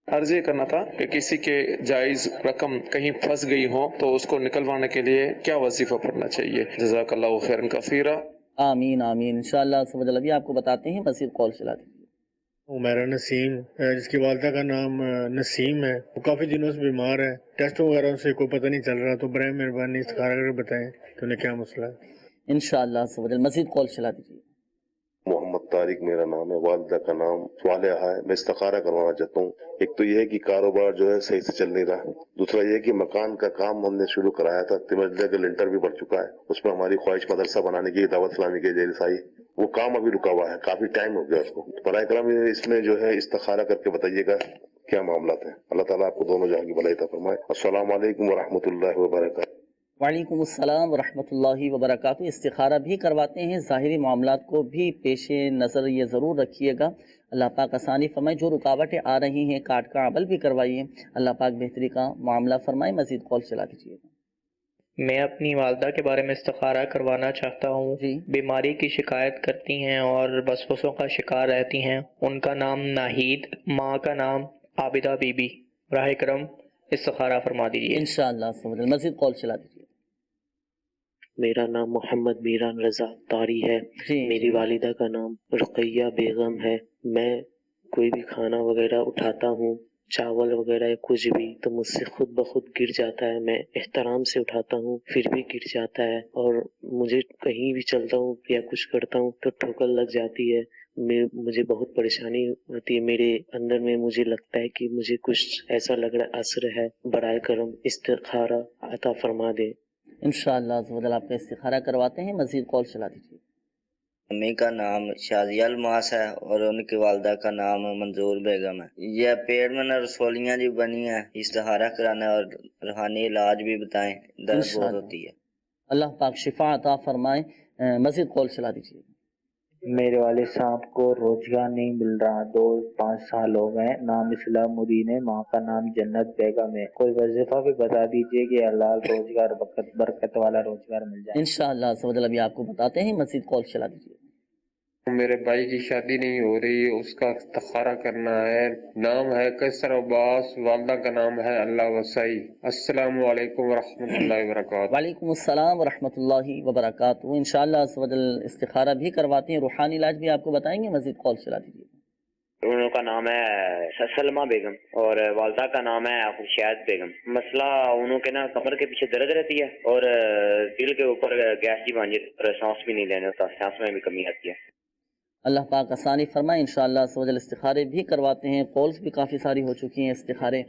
عرض یہ کرنا تھا کہ کسی کے جائز رقم کہیں پھنس گئی ہو تو اس کو نکلوانے کے لیے کیا وظیفہ پڑھنا چاہیے؟ جزاک اللہ خیرا کثیرا۔ آمین آمین، انشاءاللہ عز و جل ابھی آپ کو بتاتے ہیں، مزید کال چلا دیجیے۔ میرا نسیم جس کی والدہ کا نام نسیم ہے، وہ کافی دنوں سے بیمار ہے، ٹیسٹ وغیرہ سے کوئی پتہ نہیں چل رہا، تو برائے مہربانی استخارہ کر بتائیں کہ انہیں کیا مسئلہ ہے۔ انشاءاللہ عز و جل مزید کال چلا دیجیے۔ محمد طارق میرا نام ہے، والدہ کا نام صالحہ ہے، میں استخارہ کروانا چاہتا ہوں۔ ایک تو یہ ہے کہ کاروبار جو ہے صحیح سے چل نہیں رہا، دوسرا یہ ہے کہ مکان کا کام ہم نے شروع کرایا تھا، تمجدہ کا لنٹر بھی بڑھ چکا ہے، اس میں ہماری خواہش مدرسہ بنانے کی دعوت اسلامی کے جیسائی، وہ کام ابھی رکا ہوا ہے، کافی ٹائم ہو گیا اس کو۔ برائے کرم اس میں جو ہے استخارہ کر کے بتائیے گا کیا معاملات ہیں۔ اللہ تعالیٰ آپ کو دونوں جہاں کی بھلائی عطا فرمائے۔ السلام علیکم ورحمۃ اللہ وبرکاتہ۔ وعلیکم السلام ورحمۃ اللہ وبرکاتہ۔ استخارہ بھی کرواتے ہیں، ظاہری معاملات کو بھی پیش نظر یہ ضرور رکھیے گا، اللہ پاک آسانی فرمائے، جو رکاوٹیں آ رہی ہیں کاٹ کا عمل بھی کروائیے، اللہ پاک بہتری کا معاملہ فرمائے۔ مزید کال چلا دیجیے گا۔ میں اپنی والدہ کے بارے میں استخارہ کروانا چاہتا ہوں، بیماری کی شکایت کرتی ہیں اور وسوسوں کا شکار رہتی ہیں۔ ان کا نام ناہید، ماں کا نام عابدہ بی بی، براہ کرم استخارہ فرما دیجیے۔ انشاءاللہ مزید کال چلا دیجیے۔ میرا نام محمد میران رضا طاری ہے، میری والدہ کا نام رقیہ بیگم ہے۔ میں کوئی بھی کھانا وغیرہ اٹھاتا ہوں، چاول وغیرہ یا کچھ بھی، تو مجھ سے خود بخود گر جاتا ہے، میں احترام سے اٹھاتا ہوں پھر بھی گر جاتا ہے، اور مجھے کہیں بھی چلتا ہوں یا کچھ کرتا ہوں تو ٹھوکر لگ جاتی ہے، مجھے بہت پریشانی ہوتی ہے میرے اندر میں، مجھے لگتا ہے کہ مجھے کچھ ایسا لگ رہا ہے اثر ہے، برائے کرم استخارہ عطا فرما دے۔ انشاءاللہ عز و جل آپ کا استخارہ کرواتے ہیں، مزید کال چلا دیجیے۔ امی کا نام شازیہ الماس ہے اور ان کی والدہ کا نام منظور بیگم ہے۔ یہ پیٹ میں نہ رسولیاں جی بنی ہیں، استخارہ کرانا اور روحانی علاج بھی بتائیں، درد بہت ہوتی ہے۔ اللہ پاک شفا عطا فرمائے۔ مزید کال چلا دیجیے۔ میرے والد صاحب کو روزگار نہیں مل رہا، 2-5 سال ہو گئے، نام اسلام مدین ہے، ماں کا نام جنت بیگم ہے، کوئی وظیفہ بھی بتا دیجیے کہ حلال روزگار، برکت والا روزگار مل جائے۔ انشاءاللہ عز و جل ابھی آپ کو بتاتے ہیں، مزید کال چلا دیجیے۔ میرے بھائی کی شادی نہیں ہو رہی، اس کا استخارہ کرنا ہے، نام ہے قیصر عباس، والدہ کا نام ہے اللہ وسائی۔ السلام علیکم ورحمۃ اللہ وبرکاتہ۔ وعلیکم السلام ورحمۃ اللہ وبرکاتہ۔ انشاءاللہ عز و جل استخارہ بھی کرواتے ہیں، روحانی علاج بھی آپ کو بتائیں گے، مزید کال چلا دیجیے۔ انہوں کا نام ہے سلمہ بیگم اور والدہ کا نام ہے خوشیات بیگم۔ مسئلہ انہوں کے نا کمر کے پیچھے درد رہتی ہے اور دل کے اوپر گیس جی بن جاتی ہے، سانس بھی نہیں لینے ہوتا، سانس میں بھی کمی آتی ہے۔ اللہ پاک آسانی فرمائے۔ انشاءاللہ عز و جل استخارے بھی کرواتے ہیں، کالز بھی کافی ساری ہو چکی ہیں، استخارے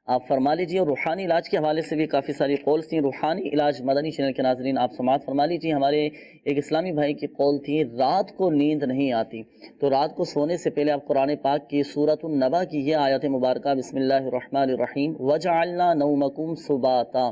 آپ فرما لیجیے، اور روحانی علاج کے حوالے سے بھی کافی ساری کالز تھیں۔ روحانی علاج مدنی چینل کے ناظرین آپ سماعت فرما لیجیے۔ ہمارے ایک اسلامی بھائی کی کال تھی، رات کو نیند نہیں آتی، تو رات کو سونے سے پہلے آپ قرآن پاک کی سورۃ النبا کی یہ آیت مبارکہ بسم اللہ الرحمن الرحیم وَجَعَلْنَا نَوْمَكُمْ سُبَاتًا،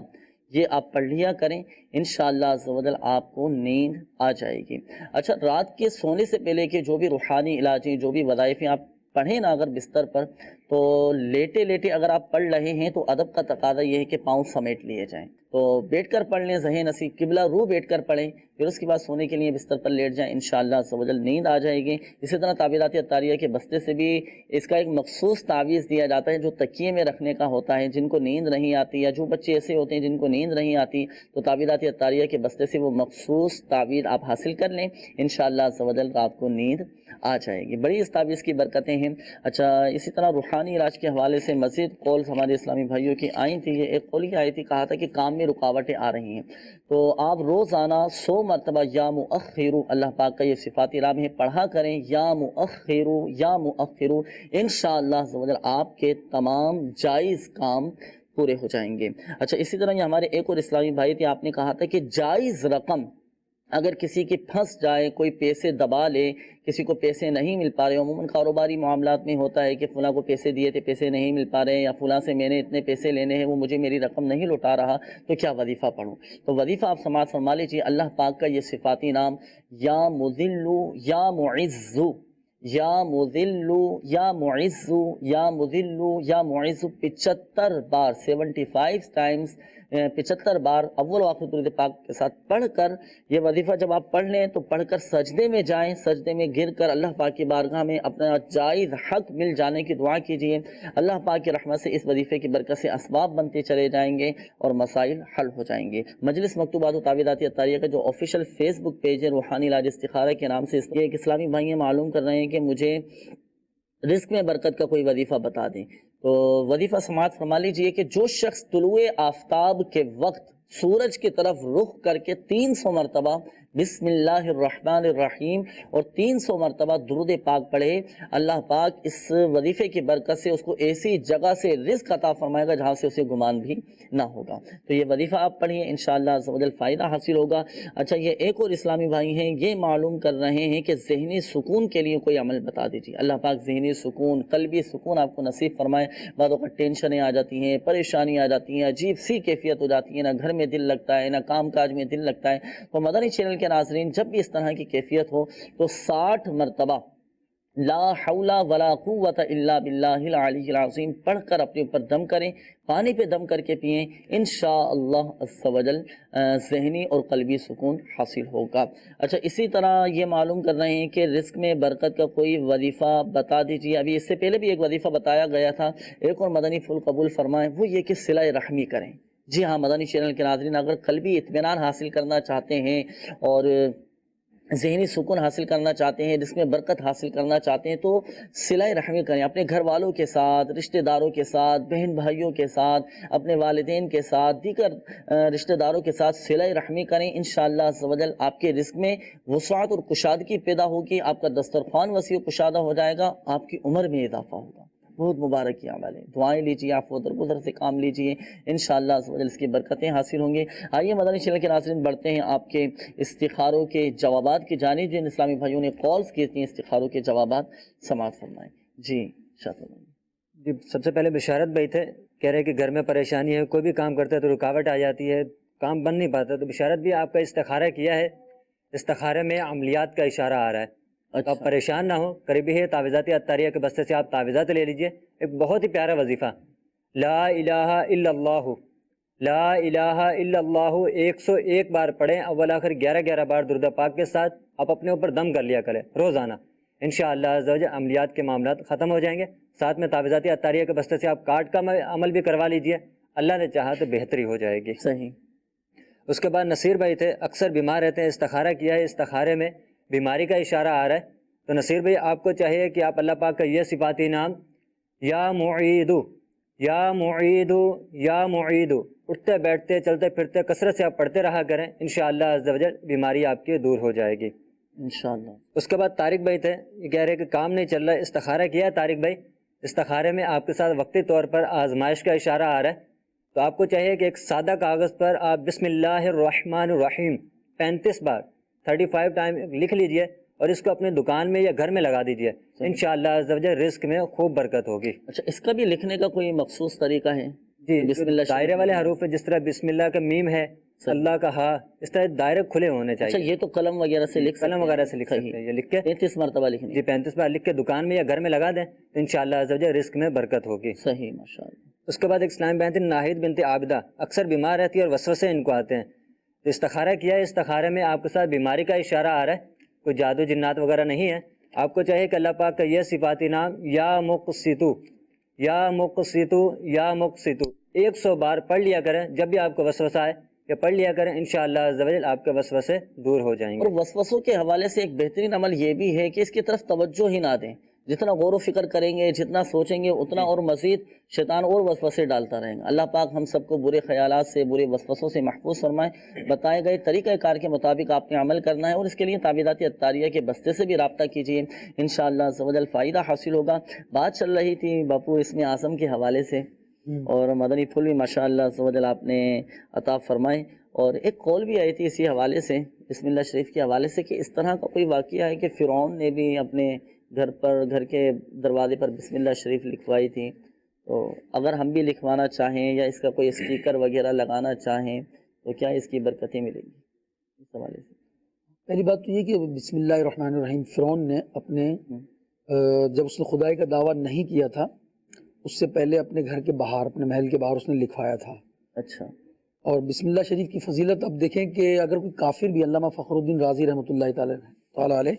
یہ آپ پڑھ لیا کریں، انشاءاللہ عز و جل آپ کو نیند آ جائے گی۔ اچھا، رات کے سونے سے پہلے کے جو بھی روحانی علاج ہیں، جو بھی وظائفیں آپ پڑھیں نا اگر بستر پر، تو لیٹے لیٹے اگر آپ پڑھ رہے ہیں تو ادب کا تقاضا یہ ہے کہ پاؤں سمیٹ لیے جائیں، تو بیٹھ کر پڑھ لیں، ذہن نصیب قبلہ رو بیٹھ کر پڑھیں، پھر اس کے بعد سونے کے لیے بستر پر لیٹ جائیں، انشاءاللہ عز و جل نیند آ جائے گی۔ اسی طرح تعبیرات اطاریہ کے بستے سے بھی اس کا ایک مخصوص تعویذ دیا جاتا ہے جو تکیے میں رکھنے کا ہوتا ہے، جن کو نیند نہیں آتی یا جو بچے ایسے ہوتے ہیں جن کو نیند نہیں آتی، تو تعبیرات اطاریہ کے بستے سے وہ مخصوص تعویذ آپ حاصل کر لیں، انشاءاللہ عز و جل رات کو نیند آ جائے گی۔ بڑی اس تعویذ کی برکتیں ہیں۔ اچھا، اسی طرح روحانی علاج کے حوالے سے مزید کالز ہمارے اسلامی بھائیوں کی آئی تھی۔ یہ ایک کال آئی تھی، کہا تھا کہ کام میں رکاوٹیں آ رہی ہیں، تو آپ روزانہ 100 مرتبہ یا مؤخرو، اللہ پاک کا یہ صفاتی نام ہے، پڑھا کریں، یا مؤخرو یا مؤخرو، انشاءاللہ عز و جل آپ کے تمام جائز کام پورے ہو جائیں گے۔ اچھا، اسی طرح یہ ہمارے ایک اور اسلامی بھائی تھے، آپ نے کہا تھا کہ جائز رقم اگر کسی کی پھنس جائے، کوئی پیسے دبا لے، کسی کو پیسے نہیں مل پا رہے، عموماً کاروباری معاملات میں ہوتا ہے کہ فلاں کو پیسے دیے تھے، پیسے نہیں مل پا رہے ہیں، یا فلاں سے میں نے اتنے پیسے لینے ہیں، وہ مجھے میری رقم نہیں لوٹا رہا، تو کیا وظیفہ پڑھوں؟ تو وظیفہ آپ سماعت فرما لیجیے اللہ پاک کا یہ صفاتی نام یا مذل یا معز، یا مذل یا معز، یا مذل یا معز 75 بار 75 ٹائمز 75 بار اول و آخر درود پاک کے ساتھ پڑھ کر یہ وظیفہ جب آپ پڑھ لیں تو پڑھ کر سجدے میں جائیں، سجدے میں گر کر اللہ پاک کی بارگاہ میں اپنا جائز حق مل جانے کی دعا کیجیے۔ اللہ پاک کی رحمت سے اس وظیفے کی برکت سے اسباب بنتے چلے جائیں گے اور مسائل حل ہو جائیں گے۔ مجلس مکتوبات و تعویذات اطاریہ کا جو آفیشیل فیس بک پیج ہے روحانی علاج استخارہ کے نام سے، یہ ایک اسلامی بھائی معلوم کر رہے ہیں کہ مجھے رزق میں برکت کا کوئی وظیفہ بتا دیں، تو وظیفہ سماعت فرما لیجئے کہ جو شخص طلوع آفتاب کے وقت سورج کی طرف رخ کر کے 300 مرتبہ بسم اللہ الرحمن الرحیم اور 300 مرتبہ درود پاک پڑھے، اللہ پاک اس وظیفے کی برکت سے اس کو ایسی جگہ سے رزق عطا فرمائے گا جہاں سے اسے گمان بھی نہ ہوگا۔ تو یہ وظیفہ آپ پڑھیے، انشاءاللہ عز و جل فائدہ حاصل ہوگا۔ اچھا، یہ ایک اور اسلامی بھائی ہیں، یہ معلوم کر رہے ہیں کہ ذہنی سکون کے لیے کوئی عمل بتا دیجیے۔ اللہ پاک ذہنی سکون، قلبی سکون آپ کو نصیب فرمائے۔ بعض اوقات ٹینشنیں آ جاتی ہیں، پریشانی آ جاتی ہیں، عجیب سی کیفیت ہو جاتی ہے، نہ گھر میں دل لگتا ہے، نہ کام کاج میں دل لگتا ہے۔ تو مدنی چینل کے ناظرین، جب بھی اس طرح کی کیفیت ہو تو 60 مرتبہ لا حول ولا قوت الا باللہ العلی العظیم پڑھ کر اپنے اوپر دم کریں، پانی پہ دم کر کے پئیں، انشاءاللہ عز و جل ذہنی اور قلبی سکون حاصل ہوگا۔ اچھا، اسی طرح یہ معلوم کر رہے ہیں کہ رزق میں برکت کا کوئی وظیفہ بتا دیجیے۔ ابھی اس سے پہلے بھی ایک وظیفہ بتایا گیا تھا، ایک اور مدنی پھول قبول فرمائیں، وہ یہ کہ صلہ رحمی کریں۔ جی ہاں مدنی چینل کے ناظرین، اگر قلبی اطمینان حاصل کرنا چاہتے ہیں اور ذہنی سکون حاصل کرنا چاہتے ہیں، جس میں برکت حاصل کرنا چاہتے ہیں، تو صلہ رحمی کریں اپنے گھر والوں کے ساتھ، رشتہ داروں کے ساتھ، بہن بھائیوں کے ساتھ، اپنے والدین کے ساتھ، دیگر رشتہ داروں کے ساتھ صلہ رحمی کریں۔ انشاءاللہ عز و جل آپ کے رزق میں وسعت اور کشادگی پیدا ہوگی، آپ کا دسترخوان وسیع و کشادہ ہو جائے گا، آپ کی عمر میں اضافہ ہوگا۔ بہت مبارک کی عمل ہے، دعائیں لیجیے، آپ و درگزر سے کام لیجیے، انشاءاللہ عز و جل اس کی برکتیں حاصل ہوں گے۔ آئیے مدنی چینل کے ناظرین بڑھتے ہیں آپ کے استخاروں کے جوابات کی جانب۔ جن اسلامی بھائیوں نے کالز کی تھیں استخاروں کے جوابات سماعت فرمائیں۔ جی جی، سب سے پہلے بشارت بھائی تھے، کہہ رہے کہ گھر میں پریشانی ہے، کوئی بھی کام کرتا ہے تو رکاوٹ آ جاتی ہے، کام بن نہیں پاتا، تو بشارت بھی آپ کا استخارہ کیا ہے، استخارے میں عملیات کا اشارہ آ رہا ہے۔ آپ پریشان نہ ہو، قریبی ہے تعویذات اطاریہ کے بستے سے آپ تعویذات لے لیجئے۔ ایک بہت ہی پیارا وظیفہ، لا الہ الا اللہ، لا الہ الا اللہ 101 بار پڑھیں، اول آخر 11 بار درود پاک کے ساتھ آپ اپنے اوپر دم کر لیا کریں روزانہ، انشاءاللہ عز و جل عملیات کے معاملات ختم ہو جائیں گے۔ ساتھ میں تعویذات اطاریہ کے بستے سے آپ کارڈ کا عمل بھی کروا لیجئے، اللہ نے چاہا تو بہتری ہو جائے گی۔ صحیح۔ اس کے بعد نصیر بھائی تھے، اکثر بیمار رہتے ہیں، استخارہ کیا ہے، استخارے میں بیماری کا اشارہ آ رہا ہے، تو نصیر بھائی آپ کو چاہیے کہ آپ اللہ پاک کا یہ صفاتی نام یا معیدو، یا معیدو، یا معیدو اٹھتے بیٹھتے چلتے پھرتے کثرت سے آپ پڑھتے رہا کریں، انشاءاللہ عز و جل بیماری آپ کی دور ہو جائے گی انشاءاللہ۔ اس کے بعد طارق بھائی تھے، یہ کہہ رہے کہ کام نہیں چل رہا ہے، استخارہ کیا ہے طارق بھائی، استخارے میں آپ کے ساتھ وقتی طور پر آزمائش کا اشارہ آ رہا ہے، تو آپ کو چاہیے کہ ایک سادہ کاغذ پر آپ بسم اللہ الرحمن الرحیم 35 بار 35 ٹائم لکھ لیجئے اور اس کو اپنے دکان میں یا گھر میں لگا دیجئے، انشاءاللہ عز و جل رزق میں خوب برکت ہوگی۔ اچھا، اس کا بھی لکھنے کا کوئی مخصوص طریقہ ہے؟ جی، بسم اللہ دائرے والے حروف ہے، جس طرح بسم اللہ کا میم ہے، اللہ کا ہا، اس طرح دائرے کھلے ہونے چاہیے۔ اچھا، یہ تو قلم وغیرہ سے لکھ قلم وغیرہ سے لکھ سکتے ہیں، یہ لکھ کے 35 مرتبہ لکھنی، جی 35 بار لکھ کے دکان میں یا گھر میں لگا دیں تو انشاءاللہ عز و جل رزق میں برکت ہوگی۔ صحیح، ماشاءاللہ۔ اس کے بعد ایک اسلام بہن تھی ناہید بنت عابدہ، اکثر بیمار رہتی ہے اور وسوسے ان کو آتے ہیں، تو استخارہ کیا ہے، استخارے میں آپ کے ساتھ بیماری کا اشارہ آ رہا ہے، کوئی جادو جنات وغیرہ نہیں ہے، آپ کو چاہیے کہ اللہ پاک کا یہ صفاتی نام یا مقسطو، یا مقسطو، یا مقسطو 100 بار پڑھ لیا کریں، جب بھی آپ کو وسوسہ آئے یا پڑھ لیا کریں، انشاءاللہ عز و جل آپ کے وسوسے دور ہو جائیں گے۔ اور وسوسوں کے حوالے سے ایک بہترین عمل یہ بھی ہے کہ اس کی طرف توجہ ہی نہ دیں، جتنا غور و فکر کریں گے، جتنا سوچیں گے، اتنا اور مزید شیطان اور وسوسے ڈالتا رہے گا۔ اللہ پاک ہم سب کو برے خیالات سے، برے وسوسوں سے محفوظ فرمائے۔ بتائے گئے طریقہ کار کے مطابق آپ نے عمل کرنا ہے، اور اس کے لیے تعویذات اطاریہ کے بستے سے بھی رابطہ کیجیے، انشاءاللہ عز و جل فائدہ حاصل ہوگا۔ بات چل رہی تھی باپو اسم اعظم کے حوالے سے، اور مدنی پھول بھی ماشاءاللہ سبحان آپ نے عطا فرمائے. اور ایک قول بھی آئی تھی اسی حوالے سے، بسم اللہ شریف کے حوالے سے، کہ اس طرح کا کوئی واقعہ ہے کہ فرعون نے بھی اپنے گھر کے دروازے پر بسم اللہ شریف لکھوائی تھی. تو اگر ہم بھی لکھوانا چاہیں یا اس کا کوئی اسٹیکر وغیرہ لگانا چاہیں تو کیا اس کی برکتیں ملیں گی اس حوالے سے؟ پہلی بات تو یہ کہ بسم اللہ الرحمن الرحیم فرعون نے اپنے جب اس نے خدائی کا دعویٰ نہیں کیا تھا اس سے پہلے اپنے گھر کے باہر، اپنے محل کے باہر اس نے لکھوایا تھا. اچھا. اور بسم اللہ شریف کی فضیلت اب دیکھیں کہ اگر کوئی کافر بھی، علامہ فخر الدین رازی رحمۃ اللہ تعالیٰ علیہ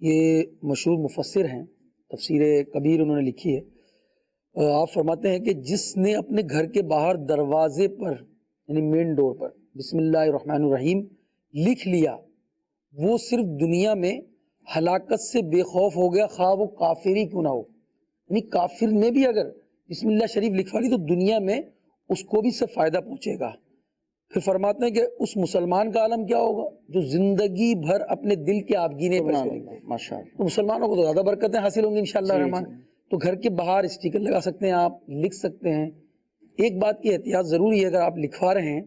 یہ مشہور مفسر ہیں، تفسیر کبیر انہوں نے لکھی ہے. آپ فرماتے ہیں کہ جس نے اپنے گھر کے باہر دروازے پر یعنی مین ڈور پر بسم اللہ الرحمن الرحیم لکھ لیا، وہ صرف دنیا میں ہلاکت سے بے خوف ہو گیا، خواہ وہ کافر ہی کیوں نہ ہو. یعنی کافر نے بھی اگر بسم اللہ شریف لکھوا لی تو دنیا میں اس کو بھی سے فائدہ پہنچے گا. پھر فرماتے ہیں کہ اس مسلمان کا عالم کیا ہوگا جو زندگی بھر اپنے دل کے آبگینے پر ماشاءاللہ. تو مسلمانوں کو تو زیادہ برکتیں حاصل ہوں گی انشاءاللہ الرحمن. تو گھر کے باہر اسٹیکر لگا سکتے ہیں، آپ لکھ سکتے ہیں. ایک بات کی احتیاط ضروری ہے، اگر آپ لکھوا رہے ہیں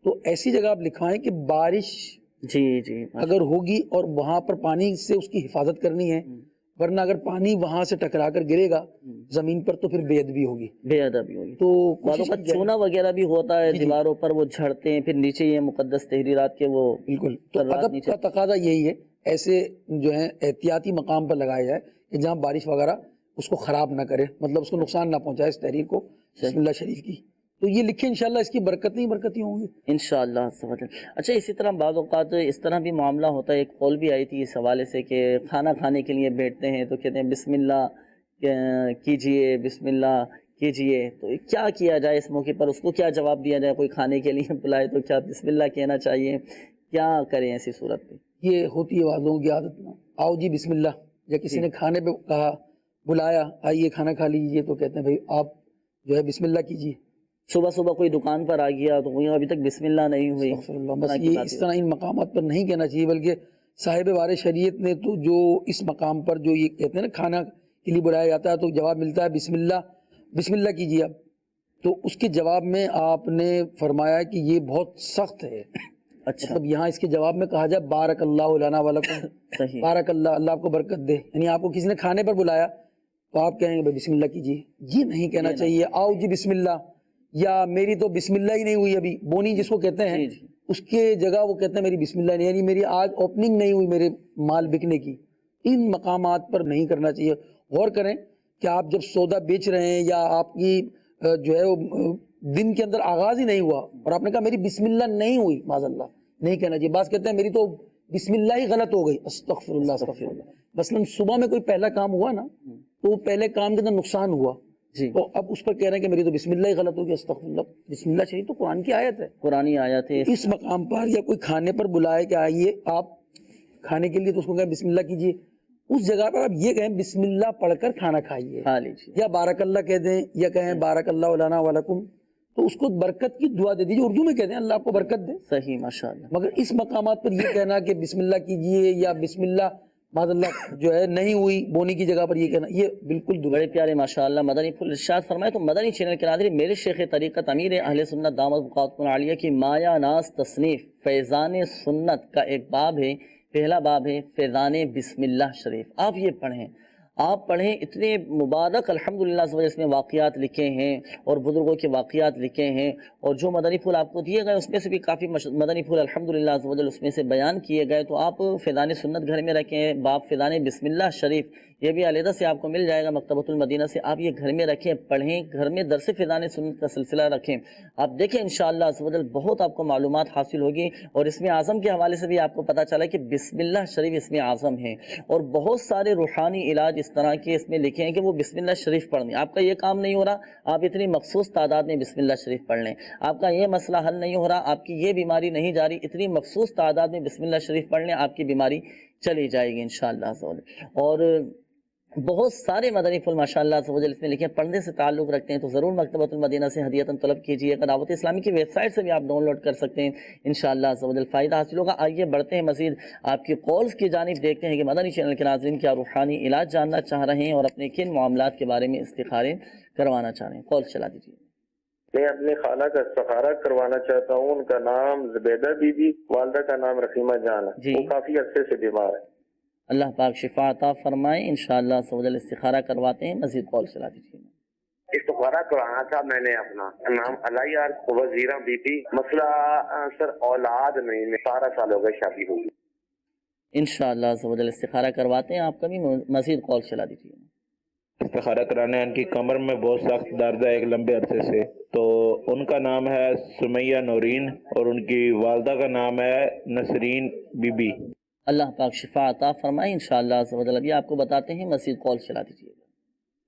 تو ایسی جگہ آپ لکھوائیں کہ بارش اگر ہوگی اور وہاں پر پانی سے اس کی حفاظت کرنی ہے، ورنہ اگر پانی وہاں سے ٹکرا کر گرے گا زمین پر تو پھر بے ادبی ہوگی. تو چونا وغیرہ بھی ہوتا ہے دیواروں پر، وہ جھڑتے ہیں، پھر نیچے یہ مقدس تحریرات کے وہ بالکل. تو ادب کا تقاضا یہی ہے، ایسے جو ہے احتیاطی مقام پر لگایا جائے کہ جہاں بارش وغیرہ اس کو خراب نہ کرے، مطلب اس کو نقصان نہ پہنچائے اس تحریر کو بسم اللہ شریف کی. تو یہ لکھیں انشاءاللہ، اس کی برکتیں ہوں گی انشاءاللہ. اچھا، اسی طرح بعض اوقات اس طرح بھی معاملہ ہوتا ہے، ایک قول بھی آئی تھی اس حوالے سے کہ کھانا کھانے کے لیے بیٹھتے ہیں تو کہتے ہیں بسم اللہ کیجئے، بسم اللہ کیجئے. تو کیا کیا جائے اس موقع پر؟ اس کو کیا جواب دیا جائے؟ کوئی کھانے کے لیے بلائے تو کیا بسم اللہ کہنا چاہیے؟ کیا کریں ایسی صورت پہ؟ یہ ہوتی ہے بعض لوگوں کی عادت میں، آؤ جی بسم اللہ، یا کسی نے کھانے پہ کہا، بلایا آئیے کھانا کھا لیجیے، تو کہتے ہیں بھائی آپ جو ہے بسم اللہ کیجیے. صبح کوئی دکان پر آ گیا تو ابھی تک بسم اللہ نہیں ہوئی. بس یہ اس طرح ان مقامات پر نہیں کہنا چاہیے، بلکہ صاحب وار شریعت نے تو جو اس مقام پر جو یہ کہتے ہیں نا کھانا کے لیے بلایا جاتا ہے تو جواب ملتا ہے بسم اللہ کیجیے آپ، تو اس کے جواب میں آپ نے فرمایا کہ یہ بہت سخت ہے. اچھا. مطلب یہاں اس کے جواب میں کہا جائے بارک اللہ لنا ولکم، بارک اللہ آپ کو برکت دے. یعنی آپ کو کسی نے کھانے پر بلایا تو آپ کہیں گے بسم اللہ کیجیے. یہ نہیں کہنا چاہیے آؤ جی بسم اللہ، یا میری تو بسم اللہ ہی نہیں ہوئی ابھی، بونی جس کو کہتے ہیں اس کے جگہ وہ کہتے ہیں میری بسم اللہ نہیں، یعنی میری آج اوپننگ نہیں ہوئی میرے مال بکنے کی. ان مقامات پر نہیں کرنا چاہیے. غور کریں کہ آپ جب سودا بیچ رہے ہیں یا آپ کی جو ہے دن کے اندر آغاز ہی نہیں ہوا اور آپ نے کہا میری بسم اللہ نہیں ہوئی، معاذ اللہ نہیں کہنا چاہیے. بعض کہتے ہیں میری تو بسم اللہ ہی غلط ہو گئی، استغفر اللہ استغفر اللہ. مثلا صبح میں کوئی پہلا کام ہوا نا تو پہلے کام کے اندر نقصان ہوا تو اب اس پر کہہ رہے ہیں کہ میری تو بسم اللہ ہی غلط ہوگی، استغفر اللہ. بسم اللہ شریف تو قرآن کی آیت ہے، قرآنی آیت ہے. اس مقام پر یا کوئی کھانے پر بلائے کہ آئیے آپ کھانے کے لیے تو اس کو کہیں بسم اللہ کیجیے، اس جگہ پر آپ یہ کہیں بسم اللہ پڑھ کر کھانا کھائیے، یا بارک اللہ کہہ دیں یا کہیں بارک اللہ لنا ولکم، تو اس کو برکت کی دعا دے دیجیے. اردو میں کہتے ہیں اللہ آپ کو برکت دے. صحیح ماشاءاللہ. مگر اس مقامات پر یہ کہنا کہ بسم اللہ کیجیے یا بسم اللہ معاذ اللہ جو ہے نہیں ہوئی بونی کی جگہ پر یہ کہنا، یہ بالکل بڑے پیارے ماشاءاللہ مدنی پھول ارشاد فرمائے. تو مدنی چینل کے ناظرین، میرے شیخ طریقت امیر اہل سنت دامت بقاتکم العالیہ کی مایا ناز تصنیف فیضان سنت کا ایک باب ہے، پہلا باب ہے فیضان بسم اللہ شریف. آپ یہ پڑھیں، آپ پڑھیں. اتنے مبارک الحمدللہ اس میں واقعات لکھے ہیں اور بزرگوں کے واقعات لکھے ہیں، اور جو مدنی پھول آپ کو دیے گئے اس میں سے بھی کافی مدنی پھول الحمدللہ اس میں سے بیان کیے گئے. تو آپ فیضان سنت گھر میں رکھیں، باب فیضان بسم اللہ شریف، یہ بھی علیحدہ سے آپ کو مل جائے گا مکتبۃ المدینہ سے. آپ یہ گھر میں رکھیں، پڑھیں، گھر میں درس فیضان سنت کا سلسلہ رکھیں. آپ دیکھیں انشاءاللہ بہت آپ کو معلومات حاصل ہوگی. اور اسم اعظم کے حوالے سے بھی آپ کو پتہ چلا کہ بسم اللہ شریف اسم اعظم ہے، اور بہت سارے روحانی علاج اس طرح کے اس میں لکھے ہیں کہ وہ بسم اللہ شریف پڑھنے. آپ کا یہ کام نہیں ہو رہا، آپ اتنی مخصوص تعداد میں بسم اللہ شریف پڑھ لیں. آپ کا یہ مسئلہ حل نہیں ہو رہا، آپ کی یہ بیماری نہیں جا رہی، اتنی مخصوص تعداد میں بسم اللہ شریف پڑھ لیں، آپ کی بیماری چلی جائے گی انشاءاللہ. اور بہت سارے مدنی پھول ماشاءاللہ اس میں لکھے پڑھنے سے تعلق رکھتے ہیں، تو ضرور مکتبۃ المدینہ سے ہدیتاً طلب کیجیے. دعوت اسلامی کی ویب سائٹ سے بھی آپ ڈاؤن لوڈ کر سکتے ہیں، انشاءاللہ فائدہ حاصل ہوگا. آئیے بڑھتے ہیں مزید آپ کی کالز کی جانب، دیکھتے ہیں کہ مدنی چینل کے ناظرین کیا روحانی علاج جاننا چاہ رہے ہیں اور اپنے کن معاملات کے بارے میں استخارے کروانا چاہ رہے ہیں. کال چلا دیجیے. میں اپنی خالہ کا استخارہ کروانا چاہتا ہوں، ان کا نام زبیدہ بی بی، والدہ کا نام رحیمہ جان ہے، وہ کافی عرصے سے بیمار ہے۔ اللہ پاک شفا عطا فرمائے، انشاءاللہ سوجل استخارہ کرواتے ہیں، مزید کال چلا دیجیے۔ استخارہ کرانا تھا میں نے، اپنا نام علیہ وزیرہ بی بی، مسئلہ سر اولاد نہیں، 18 سال ہو گئے شادی ہوئی۔ انشاءاللہ سوجل استخارہ کرواتے ہیں، آپ کا بھی مزید کال چلا دیجیے۔ استخارہ کرانا ہے، ان کی کمر میں بہت سخت درد ہے ایک لمبے عرصے سے، تو ان کا نام ہے سمیہ نورین اور ان کی والدہ کا نام ہے نسرین بی بی۔ اللہ پاک شفا عطا فرمائے، انشاءاللہ سوجل ابھی آپ کو بتاتے ہیں، مزید کال چلا دیجیے۔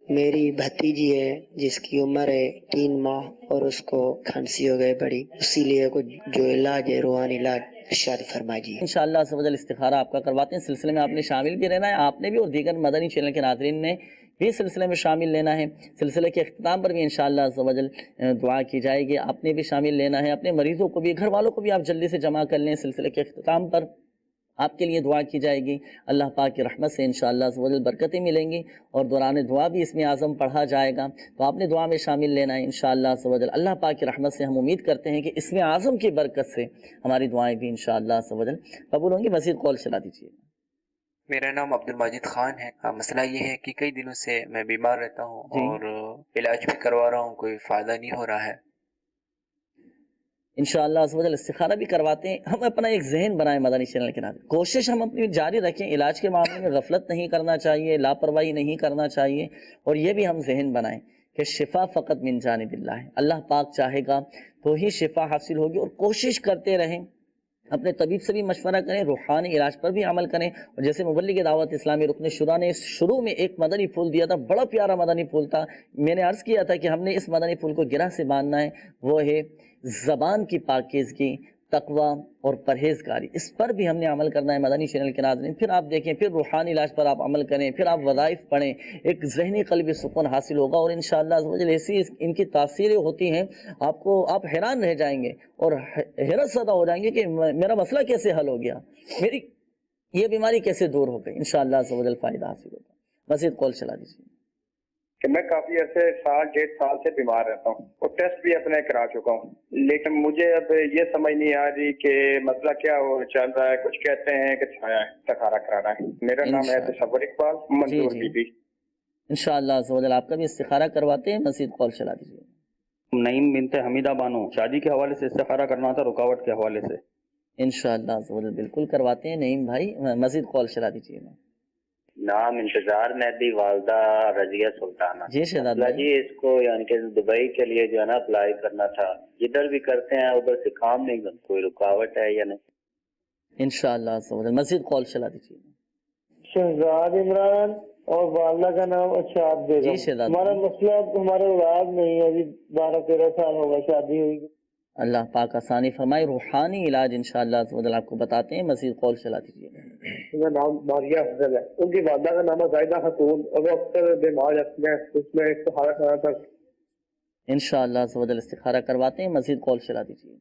میری بھتیجی ہے جس کی عمر ہے 3 ماہ اور اس کو کھانسی ہو گئے بڑی، اسی لیے کچھ جو علاج ہے روحانی علاج ارشاد فرمائیے۔ انشاءاللہ سوجل استخارہ آپ کا کرواتے ہیں، سلسلے میں آپ نے شامل بھی رہنا ہے، آپ نے بھی اور دیگر مدنی چینل کے ناظرین نے بھی سلسلے میں شامل لینا ہے۔ سلسلے کے اختتام پر بھی انشاءاللہ سوجل دعا کی جائے گی، آپ نے بھی شامل لینا ہے، اپنے مریضوں کو بھی، گھر والوں کو بھی آپ جلدی سے جمع کر لیں۔ سلسلے کے اختتام پر آپ کے لیے دعا کی جائے گی، اللہ پاک کی رحمت سے انشاءاللہ سوجل برکتیں ملیں گی، اور دوران دعا بھی اسم اعظم پڑھا جائے گا، تو آپ نے دعا میں شامل لینا ہے انشاءاللہ سوجل۔ اللہ پاک کی رحمت سے ہم امید کرتے ہیں کہ اسم اعظم کی برکت سے ہماری دعائیں بھی انشاءاللہ سوجل قبول ہوں گی۔ مزید کال چلا دیجیے۔ میرا نام عبدالمجید خان ہے۔ مسئلہ یہ ہے کہ کئی دنوں سے میں بیمار رہتا ہوں اور علاج بھی کروا رہا ہوں، کوئی فائدہ نہیں ہو رہا ہے۔ انشاءاللہ سوجل استخارہ بھی کرواتے ہیں۔ ہم اپنا ایک ذہن بنائیں مدنی چینل کے نام، کوشش ہم اپنی جاری رکھیں، علاج کے معاملے میں غفلت نہیں کرنا چاہیے، لاپرواہی نہیں کرنا چاہیے، اور یہ بھی ہم ذہن بنائیں کہ شفا فقط من جانب اللہ ہے، اللہ پاک چاہے گا تو ہی شفا حاصل ہوگی، اور کوشش کرتے رہیں، اپنے طبیب سے بھی مشورہ کریں، روحانی علاج پر بھی عمل کریں۔ اور جیسے مبلغ دعوت اسلامی رکن شورا نے شروع میں ایک مدنی پھول دیا تھا، بڑا پیارا مدنی پھول تھا، میں نے عرض کیا تھا کہ ہم نے اس مدنی پھول کو گرہ سے باندھنا ہے، وہ ہے زبان کی پاکیزگی، تقوی اور پرہیزگاری، اس پر بھی ہم نے عمل کرنا ہے مدنی چینل کے ناظرین۔ پھر آپ دیکھیں، پھر روحانی علاج پر آپ عمل کریں، پھر آپ وظائف پڑھیں، ایک ذہنی قلبی سکون حاصل ہوگا، اور انشاءاللہ ایسی ان کی تاثیریں ہوتی ہیں، آپ حیران رہ جائیں گے اور حیرت زدہ ہو جائیں گے کہ میرا مسئلہ کیسے حل ہو گیا، میری یہ بیماری کیسے دور ہو گئی، انشاءاللہ فائدہ حاصل ہوگا۔ مزید کال چلا دیجیے۔ کہ میں کافی عرصے 1.5 سال سے بیمار رہتا ہوں اور ٹیسٹ بھی اپنے کرا چکا ہوں، لیکن مجھے اب یہ سمجھ نہیں آ رہی کہ مسئلہ کیا ہو چل رہا ہے۔ کچھ کہتے ہیں کہ چھایا ہے، استخارہ کرانا ہے۔ میرا نام ہے تصور اقبال منظور بی بی۔ انشاءاللہ سوجل آپ کا بھی استخارہ کرواتے ہیں، مزید کال چلا دیجیے۔ نعیم بنت حمیدہ بانو، شادی کے حوالے سے استخارہ کرنا تھا، رکاوٹ کے حوالے سے۔ انشاءاللہ سوجل بالکل کرواتے ہیں نعیم بھائی، مزید کال چلا دیجیے۔ نام انتظار مہدی، والدہ رضیہ سلطانہ۔ جی شہزاد جی اس کو یعنی کہ دبئی کے لیے جو ہے نا اپلائی کرنا تھا، ادھر بھی کرتے ہیں ادھر سے کام نہیں، کوئی رکاوٹ ہے یا نہیں؟ انشاءاللہ سوجل مزید کال چلا دیجیے۔ شہزاد عمران اور والدہ کا نام اشاد بیگم۔ جی شہزاد ہمارا مسئلہ ہمارے اولاد نہیں ہے، ابھی 12-13 سال ہوگا شادی ہوئی۔ اللہ پاک آسانی فرمائے، روحانی علاج انشاءاللہ سوجل آپ کو بتاتے ہیں، مزید کال چلا دیجیے۔ میرا نام ماریہ افضل ہے، ان کی والدہ کا نام ہے زاہدہ خاتون، اور وہ اکثر بیمار رہتی ہیں، اس میں استخارہ کرنا تھا۔ انشاءاللہ سوجل استخارہ کرواتے ہیں، مزید کال چلا دیجیے۔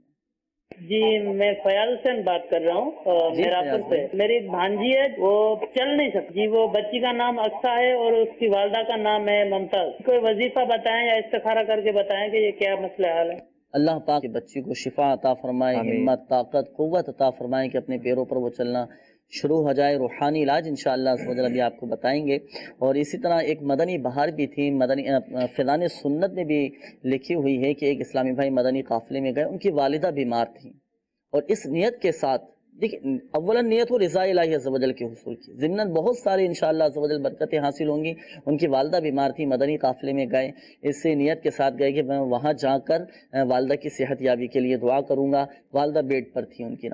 جی میں فیاض حسین بات کر رہا ہوں میراپور سے۔ میری بھانجی ہے، وہ چل نہیں سکتی جی، وہ بچی کا نام اقصیٰ ہے اور اس کی والدہ کا نام ہے ممتاز۔ کوئی وظیفہ بتائیں یا استخارہ کر کے بتائیں کہ یہ کیا مسئلہ حال ہے۔ اللہ پاک کے بچی کو شفا عطا فرمائے، ہمت، طاقت، قوت عطا فرمائے کہ اپنے پیروں پر وہ چلنا شروع ہو جائے۔ روحانی علاج انشاءاللہ سوجل ابھی آپ کو بتائیں گے۔ اور اسی طرح ایک مدنی بہار بھی تھی، مدنی فیضان سنت میں بھی لکھی ہوئی ہے کہ ایک اسلامی بھائی مدنی قافلے میں گئے، ان کی والدہ بیمار تھیں، اور اس نیت کے ساتھ دیکھیں، اولا نیت و رضا الہی عز و جل کے حصول کی، ضمناً بہت سارے انشاءاللہ عز و جل برکتیں حاصل ہوں گی۔ ان کی والدہ بیمار تھی، مدنی قافلے میں گئے، اس سے نیت کے ساتھ گئے کہ میں وہاں جا کر والدہ کی صحت یابی کے لیے دعا کروں گا۔ والدہ بیڈ پر تھی ان کی،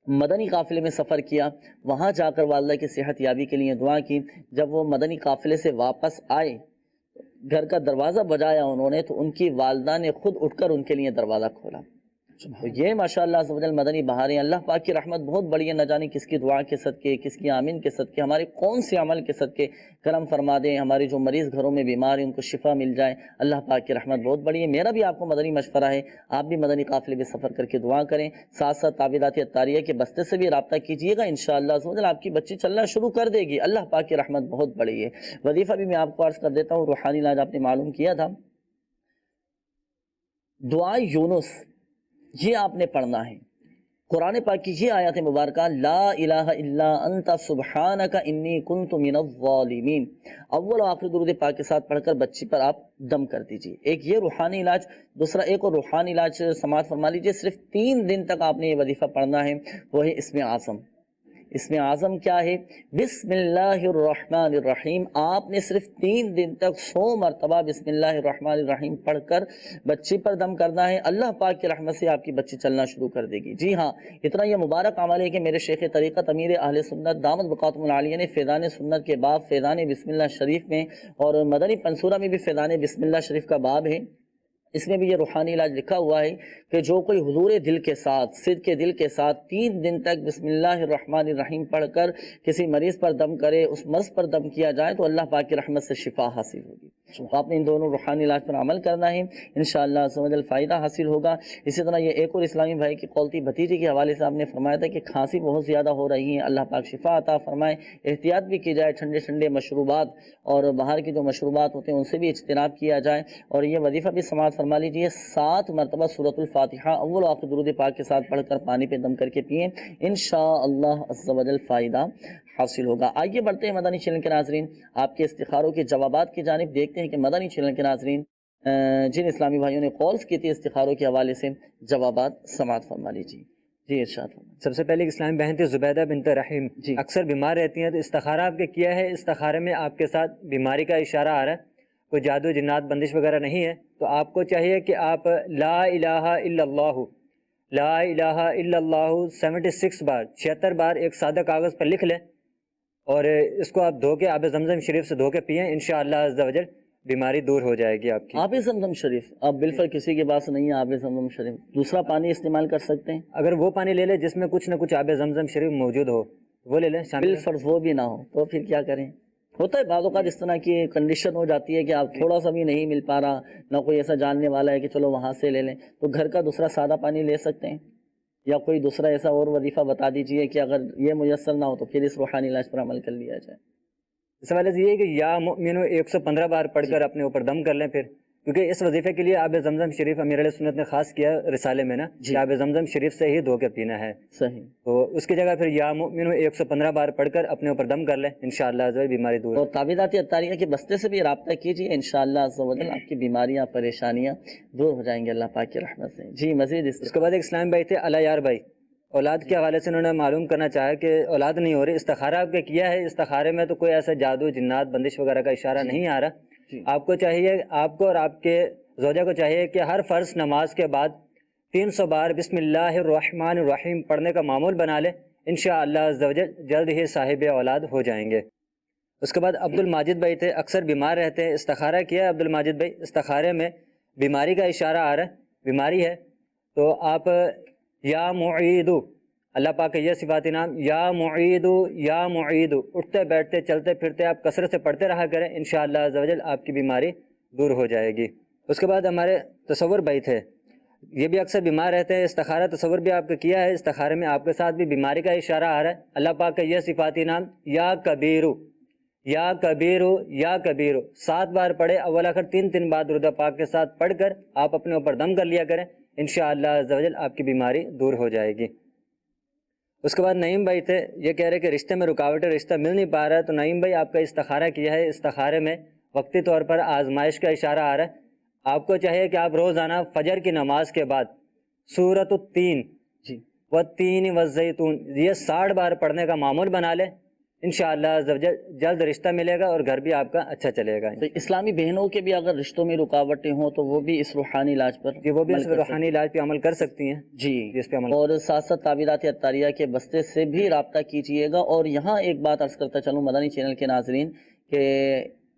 مدنی قافلے میں سفر کیا، وہاں جا کر والدہ کی صحت یابی کے لیے دعا کی۔ جب وہ مدنی قافلے سے واپس آئے، گھر کا دروازہ بجایا انہوں نے، تو ان کی والدہ نے خود اٹھ کر ان کے لیے دروازہ کھولا۔ تو یہ ماشاءاللہ عز و جل مدنی بہاریں، اللہ پاک کی رحمت بہت بڑی ہے، نہ جانے کس کی دعا کے صدقے، کس کی آمین کے صدقے، ہمارے کون سے عمل کے صدقے کرم فرما دیں، ہمارے جو مریض گھروں میں بیمار ہیں ان کو شفا مل جائے۔ اللہ پاک کی رحمت بہت بڑی ہے۔ میرا بھی آپ کو مدنی مشورہ ہے، آپ بھی مدنی قافلے میں سفر کر کے دعا کریں، ساتھ ساتھ تعویذات عطاریہ کے بستے سے بھی رابطہ کیجیے گا، انشاءاللہ عز و جل آپ کی بچی چلنا شروع کر دے گی۔ اللہ پاک کی رحمت بہت بڑی ہے۔ وظیفہ بھی میں آپ کو عرض کر دیتا ہوں، روحانی علاج آپ نے معلوم کیا تھا، دعا یونس یہ آپ نے پڑھنا ہے۔ قرآن پاک کی یہ آیات مبارکہ لا الہ الا انت سبحانک انی کنت من الظالمین اول و آخر درود پاک کے ساتھ پڑھ کر بچی پر آپ دم کر دیجئے۔ ایک یہ روحانی علاج، دوسرا ایک اور روحانی علاج سماعت فرما لیجئے، صرف 3 دن تک آپ نے یہ وظیفہ پڑھنا ہے، وہ ہے اسم اعظم۔ اسم اعظم کیا ہے؟ بسم اللہ الرحمن الرحیم۔ آپ نے صرف 3 دن تک 100 مرتبہ بسم اللہ الرحمن الرحیم پڑھ کر بچی پر دم کرنا ہے، اللہ پاک کی رحمت سے آپ کی بچی چلنا شروع کر دے گی۔ جی ہاں، اتنا یہ مبارک عمل ہے کہ میرے شیخ طریقت امیر اہل سنت دامت بقاتم العالیہ نے فیضان سنت کے باب فیضان بسم اللہ شریف میں اور مدنی پنصورہ میں بھی فیضان بسم اللہ شریف کا باب ہے، اس میں بھی یہ روحانی علاج لکھا ہوا ہے کہ جو کوئی حضور دل کے ساتھ، صدق کے دل کے ساتھ 3 دن تک بسم اللہ الرحمن الرحیم پڑھ کر کسی مریض پر دم کرے، اس مرض پر دم کیا جائے تو اللہ پاک کی رحمت سے شفا حاصل ہوگی۔ تو آپ نے ان دونوں روحانی علاج پر عمل کرنا ہے، انشاءاللہ عز و جل فائدہ حاصل ہوگا۔ اسی طرح یہ ایک اور اسلامی بھائی کی قولتی بھتیجی کے حوالے سے آپ نے فرمایا تھا کہ کھانسی بہت زیادہ ہو رہی ہے، اللہ پاک شفا عطا فرمائے، احتیاط بھی کی جائے، ٹھنڈے مشروبات اور باہر کے جو مشروبات ہوتے ہیں ان سے بھی اجتناب کیا جائے، اور یہ وظیفہ بھی سماعت فرما لیجیے۔ 7 مرتبہ سورۃ الفاتحہ اول و آخر درود پاک کے ساتھ پڑھ کر پانی پہ دم کر کے پئیں، انشاءاللہ عز و جل فائدہ حاصل ہوگا۔ آئیے بڑھتے ہیں مدنی چینل کے ناظرین آپ کے استخاروں کے جوابات کی جانب، دیکھتے ہیں کہ مدنی چینل کے ناظرین جن اسلامی بھائیوں نے کالز کی تھی استخاروں کے حوالے سے جوابات سماعت فرما لیجیے۔ جی ارشاد فرمائیں۔ سب سے پہلے اسلامی بہن تھی زبیدہ بنت رحیم، اکثر بیمار رہتی ہیں، تو استخارہ آپ کے کیا ہے، استخارے میں آپ کے ساتھ بیماری کا اشارہ آ رہا ہے، کوئی جادو جنات بندش وغیرہ نہیں ہے، تو آپ کو چاہیے کہ آپ لا الہ الا اللہ، لا الہ الا اللہ 76 بار 76 بار ایک سادہ کاغذ پر لکھ لیں، اور اس کو آپ دھو کے آب زمزم شریف سے دھو کے پئیں، انشاءاللہ عز و جل بیماری دور ہو جائے گی آپ کی۔ آب زمزم شریف آپ بالفعل کسی کے پاس نہیں ہے، آب زمزم شریف دوسرا پانی استعمال کر سکتے ہیں، اگر وہ پانی لے لیں جس میں کچھ نہ کچھ آب زمزم شریف موجود ہو وہ لے لیں، بالفرض وہ بھی نہ ہو تو پھر کیا کریں؟ ہوتا ہے بعض اوقات اس طرح کی کنڈیشن ہو جاتی ہے کہ آپ تھوڑا سا بھی نہیں مل پا رہا، نہ کوئی ایسا جاننے والا ہے کہ چلو وہاں سے لے لیں، تو گھر کا دوسرا سادہ پانی لے سکتے ہیں، یا کوئی دوسرا ایسا اور وظیفہ بتا دیجئے کہ اگر یہ میسر نہ ہو تو پھر اس روحانی علاج پر عمل کر لیا جائے۔ اس حوالے سے یہ ہے کہ یا مؤمنو 115 بار پڑھ کر اپنے اوپر دم کر لیں، پھر کیونکہ اس وظیفے کے لیے آب زمزم شریف امیر علیہ سنت نے خاص کیا رسالے میں نا کہ آب زمزم شریف سے ہی دھو کے پینا ہے، صحیح، تو اس کی جگہ پھر یا مؤمنو 115 بار پڑھ کر اپنے اوپر دم کر لیں، انشاءاللہ عز و جل بیماری دور۔ اور تعویذات اطاریہ کے بستے سے بھی رابطہ کیجیے، انشاءاللہ عز و جل آپ کی بیماریاں پریشانیاں دور ہو جائیں گے اللہ پاک کی رحمت سے۔ جی مزید اس کے بعد ایک اسلام بھائی تھے علی یار بھائی، اولاد کے حوالے سے انہوں نے معلوم کرنا چاہا کہ اولاد نہیں ہو رہی، استخارہ آپ کے کیا ہے، استخارے میں تو کوئی ایسا جادو جنات بندش وغیرہ کا اشارہ نہیں آ رہا، آپ کو چاہیے، آپ کو اور آپ کے زوجہ کو چاہیے کہ ہر فرض نماز کے بعد 300 بار بسم اللہ الرحمن الرحیم پڑھنے کا معمول بنا لے، انشاءاللہ عز و جل جلد ہی صاحب اولاد ہو جائیں گے۔ اس کے بعد عبد الماجد بھائی تھے، اکثر بیمار رہتے ہیں، استخارہ کیا ہے عبد الماجد بھائی، استخارے میں بیماری کا اشارہ آ رہا ہے، بیماری ہے، تو آپ یا معیدو، اللہ پاک کے یہ صفاتی نام یا معیدو یا معیدو، اٹھتے بیٹھتے چلتے پھرتے آپ کثرت سے پڑھتے رہا کریں، انشاءاللہ عز و جل آپ کی بیماری دور ہو جائے گی۔ اس کے بعد ہمارے تصور بھائی تھے، یہ بھی اکثر بیمار رہتے ہیں، استخارہ تصور بھی آپ کا کیا ہے، استخارے میں آپ کے ساتھ بھی بیماری کا اشارہ آ رہا ہے، اللہ پاک کا یہ صفاتی نام یا کبیرو یا کبیرو یا کبیرو 7 بار پڑھے، اول آخر 3 بار درود پاک کے ساتھ پڑھ کر آپ اپنے اوپر دم کر لیا کریں، انشاءاللہ عز و جل آپ کی بیماری دور ہو جائے گی۔ اس کے بعد نعیم بھائی تھے، یہ کہہ رہے کہ رشتے میں رکاوٹ ہے، رشتہ مل نہیں پا رہا ہے، تو نعیم بھائی آپ کا استخارہ کیا ہے، استخارے میں وقتی طور پر آزمائش کا اشارہ آ رہا ہے، آپ کو چاہیے کہ آپ روزانہ فجر کی نماز کے بعد سورۃ التین والتین والزیتون یہ 60 بار پڑھنے کا معمول بنا لیں، انشاءاللہ عز و جل جلد رشتہ ملے گا اور گھر بھی آپ کا اچھا چلے گا۔ تو اسلامی بہنوں کے بھی اگر رشتوں میں رکاوٹیں ہوں تو وہ بھی اس روحانی علاج پر وہ بھی اس روحانی علاج پہ عمل کر سکتی ہیں، جی جس پہ عمل، اور ساتھ ساتھ تعویذات اطاریہ کے بستے سے بھی رابطہ کیجیے گا۔ اور یہاں ایک بات عرض کرتا چلوں مدنی چینل کے ناظرین کہ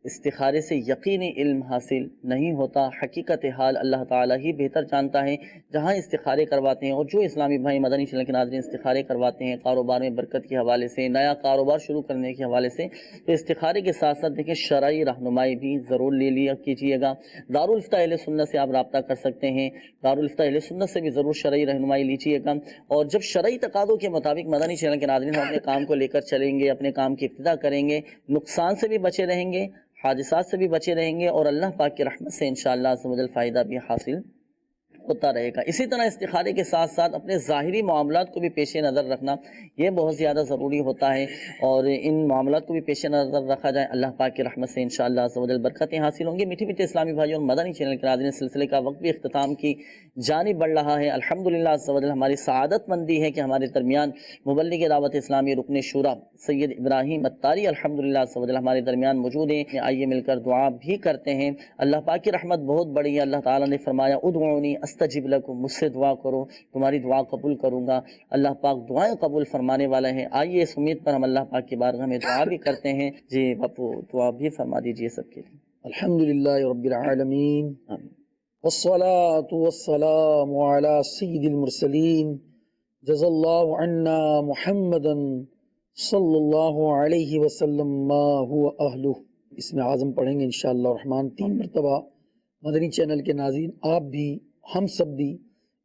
استخارے سے یقینی علم حاصل نہیں ہوتا، حقیقت حال اللہ تعالیٰ ہی بہتر جانتا ہے۔ جہاں استخارے کرواتے ہیں اور جو اسلامی بھائی مدنی چینل کے ناظرین استخارے کرواتے ہیں کاروبار میں برکت کے حوالے سے، نیا کاروبار شروع کرنے کے حوالے سے، تو استخارے کے ساتھ ساتھ دیکھیں شرعی رہنمائی بھی ضرور لے لیا کیجیے گا۔ دارالفتہ اہل سنت سے آپ رابطہ کر سکتے ہیں، دارالفتہ اہل سنت سے بھی ضرور شرعی رہنمائی لیجیے گا، اور جب شرعی تقاضوں کے مطابق مدنی چینل کے ناظرین ہم اپنے کام کو لے کر چلیں گے، اپنے کام کی ابتدا کریں گے، نقصان سے بھی بچے رہیں گے، حادثات سے بھی بچے رہیں گے، اور اللہ پاک کی رحمت سے انشاءاللہ عز و جل فائدہ بھی حاصل ہوتا رہے گا۔ اسی طرح استخارے کے ساتھ ساتھ اپنے ظاہری معاملات کو بھی پیش نظر رکھنا یہ بہت زیادہ ضروری ہوتا ہے، اور ان معاملات کو بھی پیش نظر رکھا جائے، اللہ پاک کی رحمت سے انشاءاللہ عز و جل برکتیں حاصل ہوں گی۔ میٹھی میٹھے اسلامی بھائیوں اور مدنی چینل کے ناظرین، سلسلے کا وقت بھی اختتام کی جانب بڑھ رہا ہے۔ الحمدللہ عز و جل ہماری سعادت مندی ہے کہ ہمارے درمیان مبلغ دعوت اسلامی رکن شورا سید ابراہیم اتاری الحمدللہ عز و جل ہمارے درمیان موجود ہیں۔ آئیے مل کر دعا بھی کرتے ہیں۔ اللہ پاک کی رحمت بہت بڑی ہے۔ اللہ تعالیٰ نے فرمایا ادعونی استجب لکم، مجھ سے دعا کرو تمہاری دعا قبول کروں گا۔ اللہ پاک دعائیں قبول فرمانے والا ہے۔ آئیے اس امید پر ہم اللہ پاک کی بارگاہ میں دعا بھی کرتے ہیں۔ جی باپو دعا بھی فرما دیجیے سب کے لیے۔ الحمدللہ رب العالمین، والصلاة والسلام على سید المرسلین، جزا اللہ عنا محمدا صلی اللہ علیہ وسلم ما هو اہلہ۔ اس میں اعظم پڑھیں گے انشاءاللہ الرحمن 3 مرتبہ۔ مدنی چینل کے ناظرین آپ بھی ہم سب بھی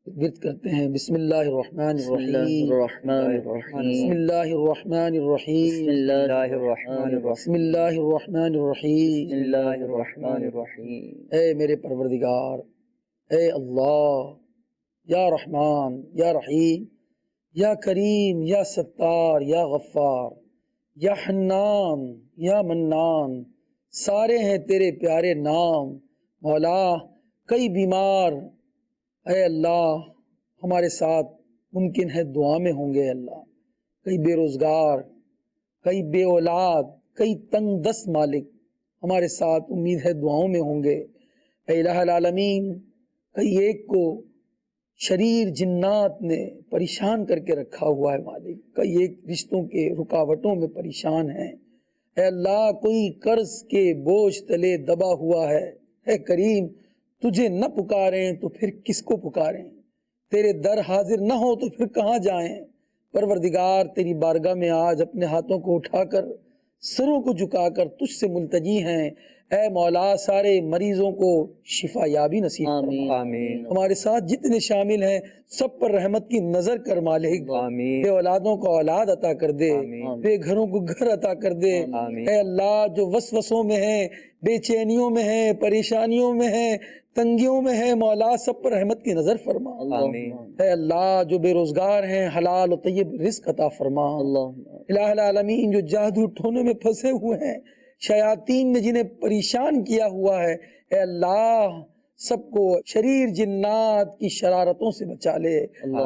ورد کرتے ہیں۔ بسم اللہ الرحمن الرحیم، بسم اللہ الرحمن الرحیم، بسم اللہ الرحمن الرحیم، بسم اللہ الرحمن الرحیم، بسم اللہ الرحمن الرحیم۔ اے میرے پروردگار، اے اللہ، یا رحمان یا رحیم، یا کریم یا ستار یا غفار، یا حنان یا منان، سارے ہیں تیرے پیارے نام۔ مولا کئی بیمار اے اللہ ہمارے ساتھ ممکن ہے دعا میں ہوں گے اللہ، کئی بے روزگار، کئی بے اولاد، کئی تنگ دست مالک ہمارے ساتھ امید ہے دعاؤں میں ہوں گے۔ اے الہ العالمین، کئی ایک کو شریر جنات نے پریشان کر کے رکھا ہوا ہے مالک، کئی ایک رشتوں کے رکاوٹوں میں پریشان ہیں۔ اے اللہ کوئی قرض کے بوجھ تلے دبا ہوا ہے، اے کریم تجھے نہ پکاریں تو پھر کس کو پکاریں، تیرے در حاضر نہ ہو تو پھر کہاں جائیں۔ پروردگار تیری بارگاہ میں آج اپنے ہاتھوں کو اٹھا کر سروں کو جھکا کر تجھ سے ملتجی ہیں۔ اے مولا سارے مریضوں کو شفا یابی نصیب فرما، آمین۔ ہمارے ساتھ جتنے شامل ہیں سب پر رحمت کی نظر کر مالک، بے اولادوں کو اولاد عطا کر دے، بے گھروں کو گھر عطا کر دے۔ اے اللہ جو وسوسوں میں ہیں، بے چینیوں میں ہیں، پریشانیوں میں ہیں، تنگیوں میں ہے، مولا سب پر رحمت کی نظر فرما۔ اے اللہ جو بے روزگار ہیں حلال و طیب رزق عطا فرما۔ الہ العالمین جو جادو ٹونے میں پھنسے ہوئے ہیں، شیاطین نے جنہیں پریشان کیا ہوا ہے، اے اللہ سب کو شریر جنات کی شرارتوں سے بچا لے،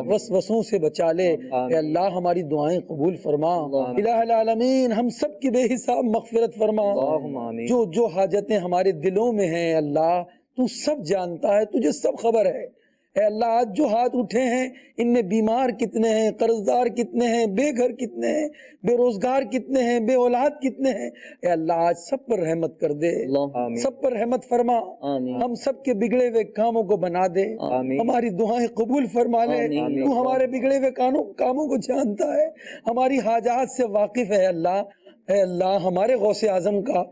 وسوسوں سے بچا لے۔ اے اللہ ہماری دعائیں قبول فرما۔ الہ العالمین ہم سب کی بے حساب مغفرت فرما۔ جو حاجتیں ہمارے دلوں میں ہیں اللہ تو سب جانتا ہے، تجھے سب خبر ہے۔ اے اللہ آج جو ہاتھ اٹھے ہیں ان میں بیمار کتنے ہیں، قرضدار کتنے ہیں، بے گھر کتنے ہیں، بے روزگار کتنے ہیں، بے اولاد کتنے ہیں، اے اللہ آج سب پر رحمت کر دے، سب پر رحمت فرما۔ ہم سب کے بگڑے ہوئے کاموں کو بنا دے، ہماری دعائیں قبول فرما لے۔ تو ہمارے بگڑے ہوئے کاموں کو جانتا ہے، ہماری حاجات سے واقف ہے اللہ۔ اے اللہ ہمارے غوث اعظم کا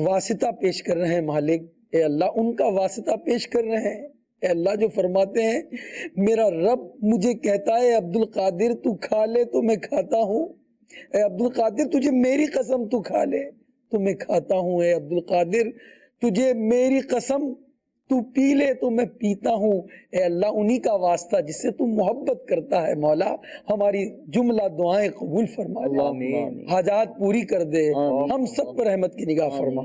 واسطہ پیش کر رہے ہیں مالک، اے اللہ ان کا واسطہ پیش کر رہے ہیں۔ اے اللہ جو فرماتے ہیں میرا رب مجھے کہتا ہے عبد القادر تو کھا لے تو میں کھاتا ہوں، اے عبد القادر تجھے میری قسم تو کھا لے تو میں کھاتا ہوں، اے عبد القادر تجھے میری قسم تو پی لے تو میں پیتا ہوں۔ اے اللہ انہی کا واسطہ جس سے تو محبت کرتا ہے مولا ہماری جملہ دعائیں قبول فرما لے، حاجات پوری کر دے، ہم سب پر رحمت کی نگاہ فرما،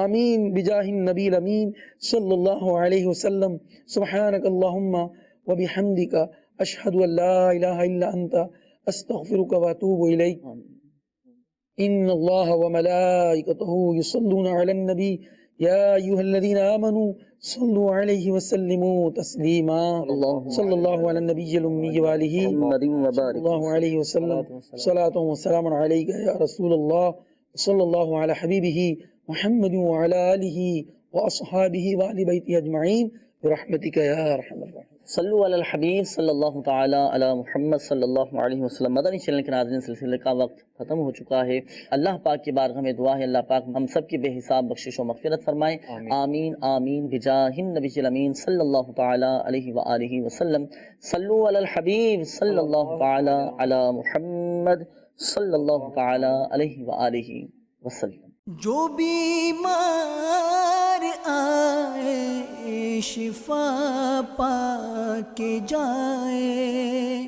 آمین بجاہ النبی الامین صلی اللہ علیہ وسلم۔ سبحانک اللہم وبحمدک اشہد ان لا الہ الا انت استغفرک واتوب الیک۔ ان اللہ وملائکتہ یصلون علی النبی یا ایہا الذین آمنوا صلوا علیہ وسلموا تسلیما۔ صلی اللہ علی النبی الامی وآلہ صلی اللہ علیہ وسلم، صلاۃ و سلام علیک یا رسول اللہ، صلی اللہ علی حبیبہ محمد وعلی آلہ واصحابہ وآل بیتہ اجمعین برحمتک یا ارحم الراحمین۔ صلو علی الحبیب صلی اللہ تعالی علی محمد صلی اللہ علیہ وسلم۔ مدنی چینل کے ناظرین سلسلے کا وقت ختم ہو چکا ہے۔ اللہ پاک کی بارگاہ میں دعا ہے اللہ پاک ہم سب کی بے حساب بخشش و مغفرت فرمائے، آمین آمین بجاہ النبی الامین صلی اللہ تعالی علیہ وآلہ وسلم۔ صلو علی الحبیب صلی اللہ تعالی علی محمد صلی اللہ تعالی علیہ وآلہ وسلم۔ جو بیمار آئے شفا پا کے جائے،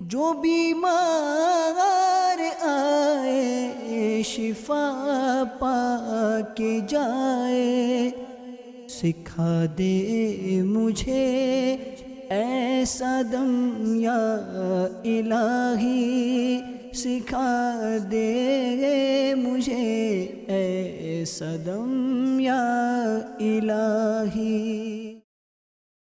جو بیمار آئے شفا پا کے جائے، سکھا دے مجھے ایسا دم یا الہی، سکھا دے مجھے ایسا دم یا الہی۔